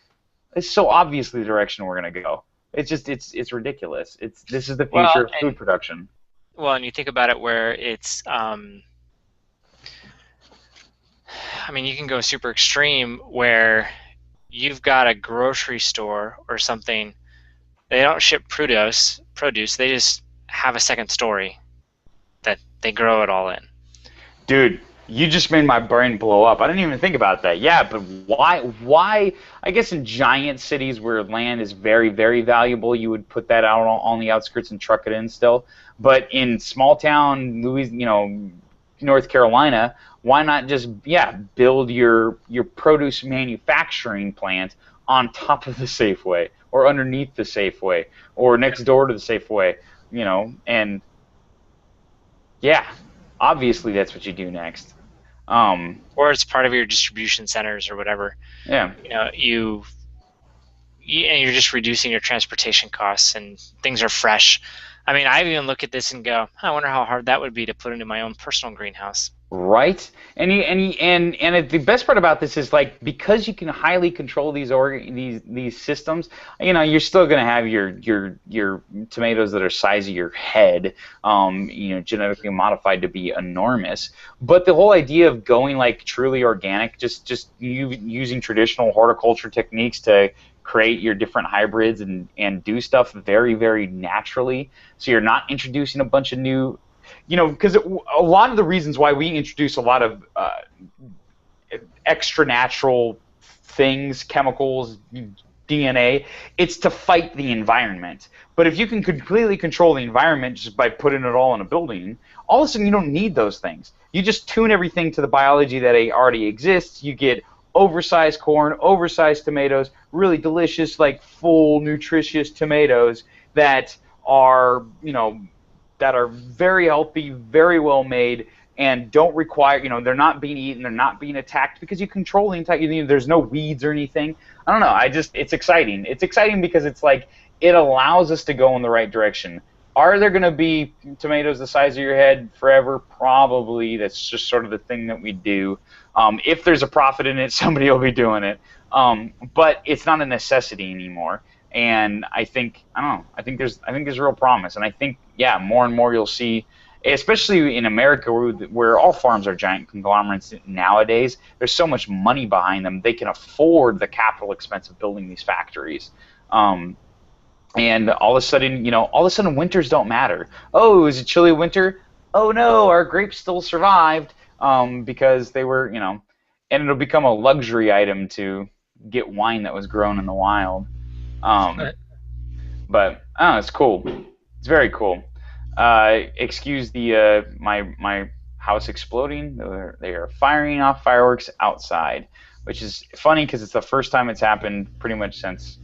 it's so obviously the direction we're gonna go. It's ridiculous. This is the future of food production. Well, and you think about it where it's, you can go super extreme where you've got a grocery store or something. They don't ship produce. They just have a second story that they grow it all in. Dude, you just made my brain blow up. I didn't even think about that. Yeah, but why? I guess in giant cities where land is very, very valuable, you would put that out on the outskirts and truck it in still. But in small town North Carolina, why not just build your produce manufacturing plant on top of the Safeway or underneath the Safeway or next door to the Safeway, and obviously that's what you do next. Or it's part of your distribution centers or whatever. Yeah. And you're just reducing your transportation costs and things are fresh. I even look at this and go, I wonder how hard that would be to put into my own personal greenhouse. Right, and the best part about this is, like, because you can highly control these systems, you're still going to have your tomatoes that are size of your head, genetically modified to be enormous. But the whole idea of going like truly organic, just using traditional horticulture techniques to create your different hybrids and do stuff very, very naturally, so you're not introducing a bunch of new. Because a lot of the reasons why we introduce a lot of extra natural things, chemicals, DNA, it's to fight the environment. But if you can completely control the environment just by putting it all in a building, all of a sudden you don't need those things. You just tune everything to the biology that already exists. You get oversized corn, oversized tomatoes, really delicious, like full, nutritious tomatoes that are, that are very healthy, very well made, and don't require, they're not being eaten, they're not being attacked because you control the entire, there's no weeds or anything. I don't know, it's exciting. It's exciting because it's like, it allows us to go in the right direction. Are there going to be tomatoes the size of your head forever? Probably. That's just sort of the thing that we do. If there's a profit in it, somebody will be doing it. But it's not a necessity anymore. And I think there's real promise, and I think more and more you'll see, especially in America where all farms are giant conglomerates nowadays. There's so much money behind them; they can afford the capital expense of building these factories. And all of a sudden, winters don't matter. Oh, it was a chilly winter. Oh no, our grapes still survived because they were, and it'll become a luxury item to get wine that was grown in the wild. But it's cool. It's very cool. Excuse the my house exploding. They are firing off fireworks outside, which is funny because it's the first time it's happened pretty much since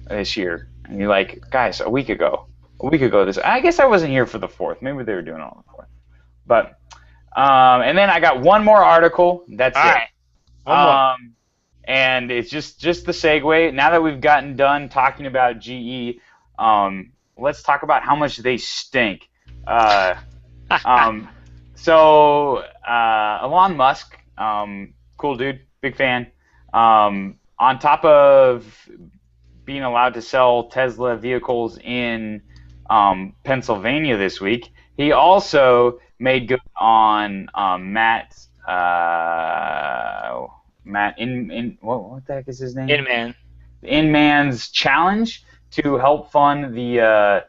this year. And you're like, guys, a week ago this. I guess I wasn't here for the 4th. Maybe they were doing it on the 4th. But and then I got one more article. That's All it. right. One more. And it's just the segue. Now that we've gotten done talking about GE, let's talk about how much they stink. So Elon Musk, cool dude, big fan. On top of being allowed to sell Tesla vehicles in Pennsylvania this week, He also made good on Matt in what the heck is his name? Inman. Inman's challenge to help fund the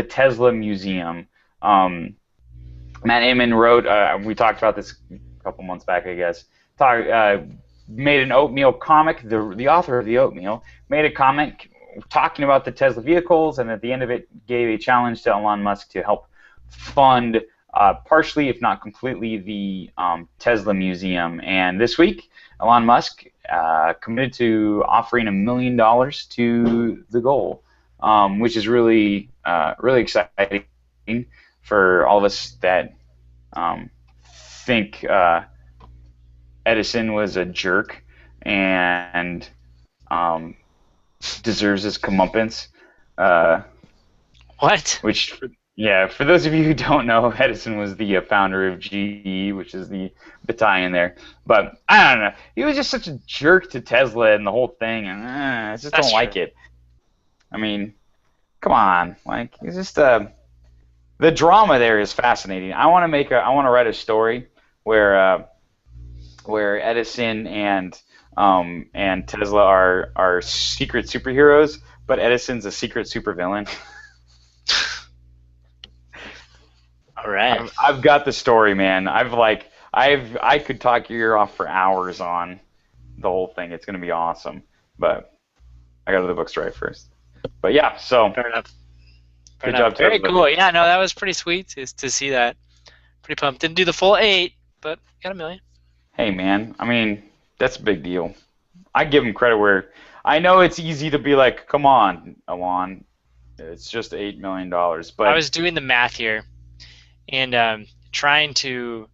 Tesla Museum. Matt Inman wrote. We talked about this a couple months back, I guess. Made an oatmeal comic. The author of the oatmeal made a comic talking about the Tesla vehicles, and at the end of it, gave a challenge to Elon Musk to help fund partially, if not completely, the Tesla Museum. And this week, Elon Musk committed to offering $1 million to the goal, which is really exciting for all of us that think Edison was a jerk and deserves his comeuppance. What? Which, yeah, for those of you who don't know, Edison was the founder of GE, which is the battalion there. But I don't know. He was just such a jerk to Tesla and the whole thing, and I just don't like it. I mean, come on, like it's just the drama there is fascinating. I want to write a story where Edison and Tesla are secret superheroes, but Edison's a secret supervillain. All right. I've got the story, man. I could talk your ear off for hours on the whole thing. It's gonna be awesome, but I got to the books to write first. But yeah, so Fair enough. Good job, Very Tesla. cool. Yeah, no, that was pretty sweet to see that. Pretty pumped. Didn't do the full 8, but got $1 million. Hey, man. I mean, that's a big deal. I give him credit where I know it's easy to be like, come on, Elon, it's just $8 million. But I was doing the math here, and trying to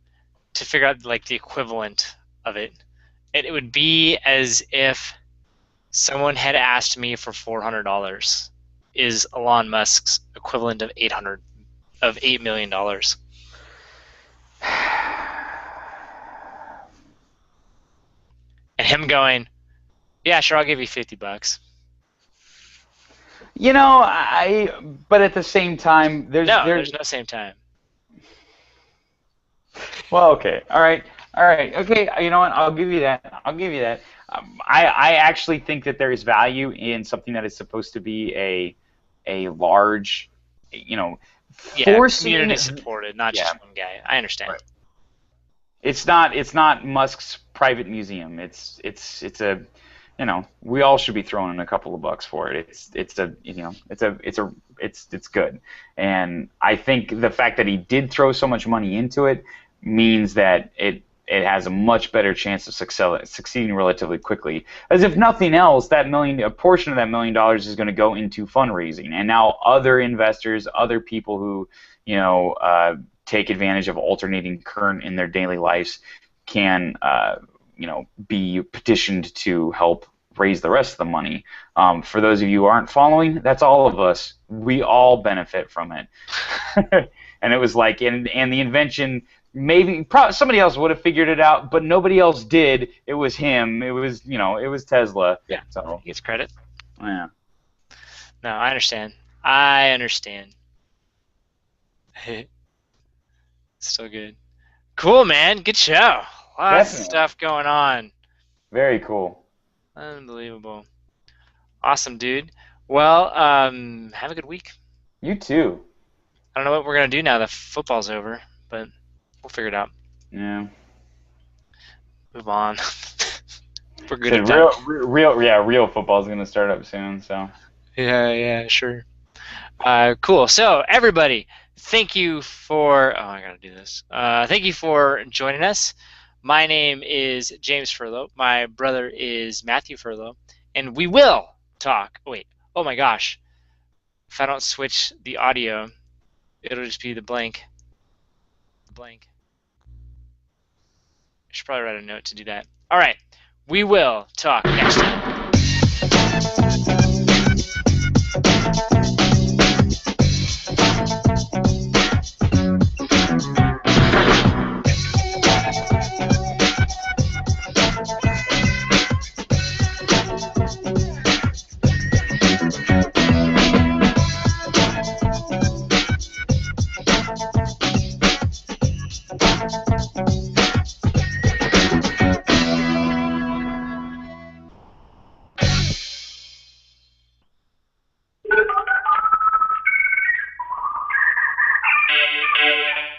figure out like the equivalent of it. It would be as if someone had asked me for $400. Is Elon Musk's equivalent of $8 million? And him going, yeah, sure, I'll give you $50. You know, but at the same time, there's no same time. Well, okay, all right, okay. You know what? I'll give you that. I actually think that there is value in something that is supposed to be a large, forcing community supported, not just one guy. I understand. Right. It's not Musk's private museum. It's a, we all should be throwing in a couple of bucks for it. It's good. And I think the fact that he did throw so much money into it means that it has a much better chance of succeeding relatively quickly. As if nothing else, a portion of that $1 million is going to go into fundraising, and now other investors, other people who take advantage of alternating current in their daily lives can be petitioned to help raise the rest of the money. For those of you who aren't following, that's all of us. We all benefit from it. And it was like, and the invention. Maybe somebody else would have figured it out, but nobody else did. It was him. It was Tesla. Yeah. So he gets credit. Yeah. No, I understand. So good. Cool, man. Good show. Lots of stuff going on. Very cool. Unbelievable. Awesome, dude. Well, have a good week. You too. I don't know what we're gonna do now that football's over, but we'll figure it out. Yeah. Move on. We're good at that. Real football is gonna start up soon. So. Yeah, sure. Cool. So everybody, thank you for. Oh, I gotta do this. Thank you for joining us. My name is James Furlo. My brother is Matthew Furlo, and we will talk. Wait. Oh my gosh. If I don't switch the audio, it'll just be the blank. I should probably write a note to do that. All right. We will talk next time. Bye.